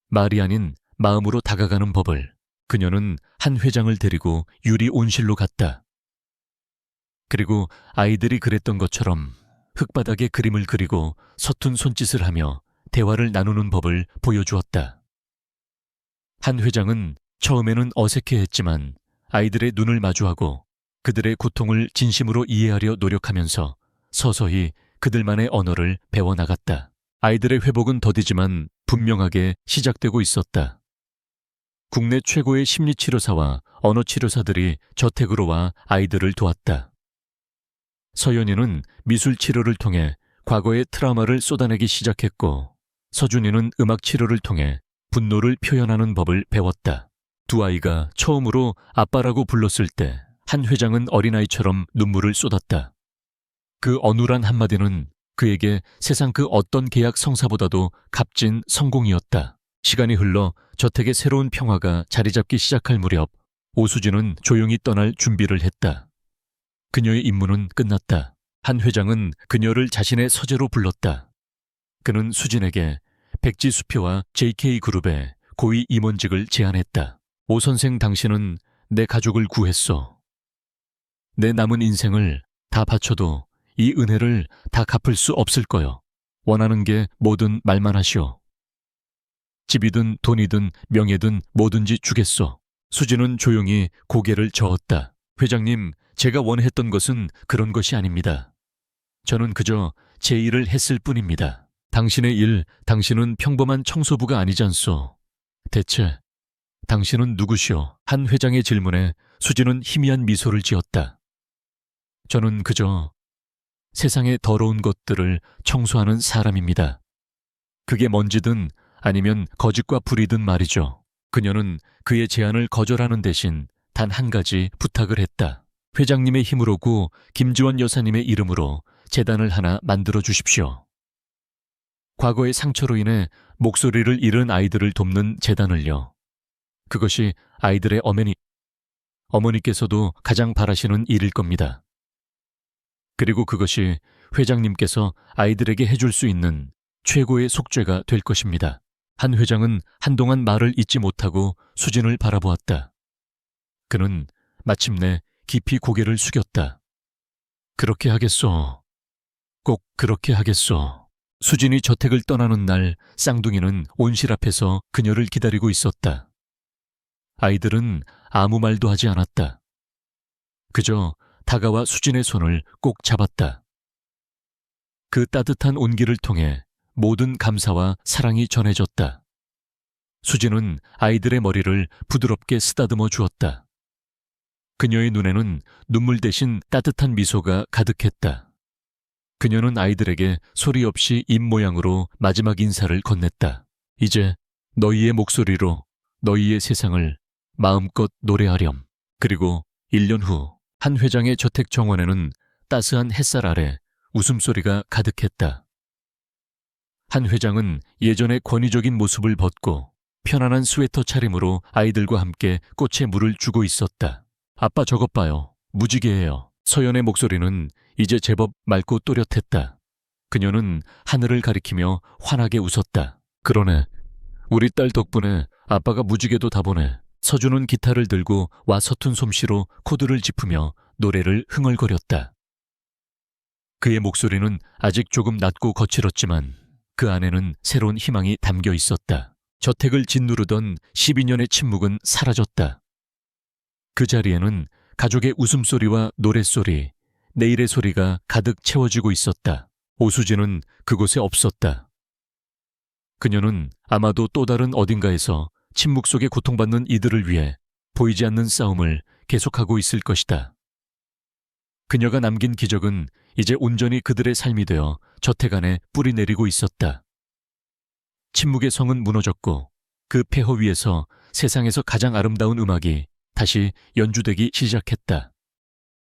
말이 아닌 마음으로 다가가는 법을. 그녀는 한 회장을 데리고 유리 온실로 갔다. 그리고 아이들이 그랬던 것처럼 흙바닥에 그림을 그리고 서툰 손짓을 하며 대화를 나누는 법을 보여주었다. 한 회장은 처음에는 어색해했지만 아이들의 눈을 마주하고 그들의 고통을 진심으로 이해하려 노력하면서 서서히 그들만의 언어를 배워나갔다. 아이들의 회복은 더디지만 분명하게 시작되고 있었다. 국내 최고의 심리치료사와 언어치료사들이 저택으로 와 아이들을 도왔다. 서연이는 미술치료를 통해 과거의 트라우마를 쏟아내기 시작했고 서준이는 음악치료를 통해 분노를 표현하는 법을 배웠다. 두 아이가 처음으로 아빠라고 불렀을 때 한 회장은 어린아이처럼 눈물을 쏟았다. 그 어눌한 한마디는 그에게 세상 그 어떤 계약 성사보다도 값진 성공이었다. 시간이 흘러 저택의 새로운 평화가 자리 잡기 시작할 무렵 오수진은 조용히 떠날 준비를 했다. 그녀의 임무는 끝났다. 한 회장은 그녀를 자신의 서재로 불렀다. 그는 수진에게 백지수표와 JK그룹의 고위 임원직을 제안했다. 오 선생, 당신은 내 가족을 구했어. 내 남은 인생을 다 바쳐도 이 은혜를 다 갚을 수 없을 거요. 원하는 게 뭐든 말만 하시오. 집이든 돈이든 명예든 뭐든지 주겠소. 수진은 조용히 고개를 저었다. 회장님, 제가 원했던 것은 그런 것이 아닙니다. 저는 그저 제 일을 했을 뿐입니다. 당신의 일, 당신은 평범한 청소부가 아니잖소. 대체 당신은 누구시오? 한 회장의 질문에 수진은 희미한 미소를 지었다. 저는 그저 세상의 더러운 것들을 청소하는 사람입니다. 그게 먼지든 아니면 거짓과 불이든 말이죠. 그녀는 그의 제안을 거절하는 대신 단 한 가지 부탁을 했다. 회장님의 힘으로고 김지원 여사님의 이름으로 재단을 하나 만들어 주십시오. 과거의 상처로 인해 목소리를 잃은 아이들을 돕는 재단을요. 그것이 아이들의 어머니께서도 가장 바라시는 일일 겁니다. 그리고 그것이 회장님께서 아이들에게 해줄 수 있는 최고의 속죄가 될 것입니다. 한 회장은 한동안 말을 잇지 못하고 수진을 바라보았다. 그는 마침내 깊이 고개를 숙였다. 그렇게 하겠소. 꼭 그렇게 하겠소. 수진이 저택을 떠나는 날 쌍둥이는 온실 앞에서 그녀를 기다리고 있었다. 아이들은 아무 말도 하지 않았다. 그저 다가와 수진의 손을 꼭 잡았다. 그 따뜻한 온기를 통해 모든 감사와 사랑이 전해졌다. 수진은 아이들의 머리를 부드럽게 쓰다듬어 주었다. 그녀의 눈에는 눈물 대신 따뜻한 미소가 가득했다. 그녀는 아이들에게 소리 없이 입 모양으로 마지막 인사를 건넸다. 이제 너희의 목소리로 너희의 세상을 마음껏 노래하렴. 그리고 1년 후 한 회장의 저택 정원에는 따스한 햇살 아래 웃음소리가 가득했다. 한 회장은 예전의 권위적인 모습을 벗고 편안한 스웨터 차림으로 아이들과 함께 꽃에 물을 주고 있었다. 아빠 저것 봐요. 무지개예요. 서연의 목소리는 이제 제법 맑고 또렷했다. 그녀는 하늘을 가리키며 환하게 웃었다. 그러네. 우리 딸 덕분에 아빠가 무지개도 다 보네. 서준은 기타를 들고 와 서툰 솜씨로 코드를 짚으며 노래를 흥얼거렸다. 그의 목소리는 아직 조금 낮고 거칠었지만 그 안에는 새로운 희망이 담겨 있었다. 저택을 짓누르던 12년의 침묵은 사라졌다. 그 자리에는 가족의 웃음소리와 노랫소리, 내일의 소리가 가득 채워지고 있었다. 오수진은 그곳에 없었다. 그녀는 아마도 또 다른 어딘가에서 침묵 속에 고통받는 이들을 위해 보이지 않는 싸움을 계속하고 있을 것이다. 그녀가 남긴 기적은 이제 온전히 그들의 삶이 되어 저택 안에 뿌리 내리고 있었다. 침묵의 성은 무너졌고 그 폐허 위에서 세상에서 가장 아름다운 음악이 다시 연주되기 시작했다.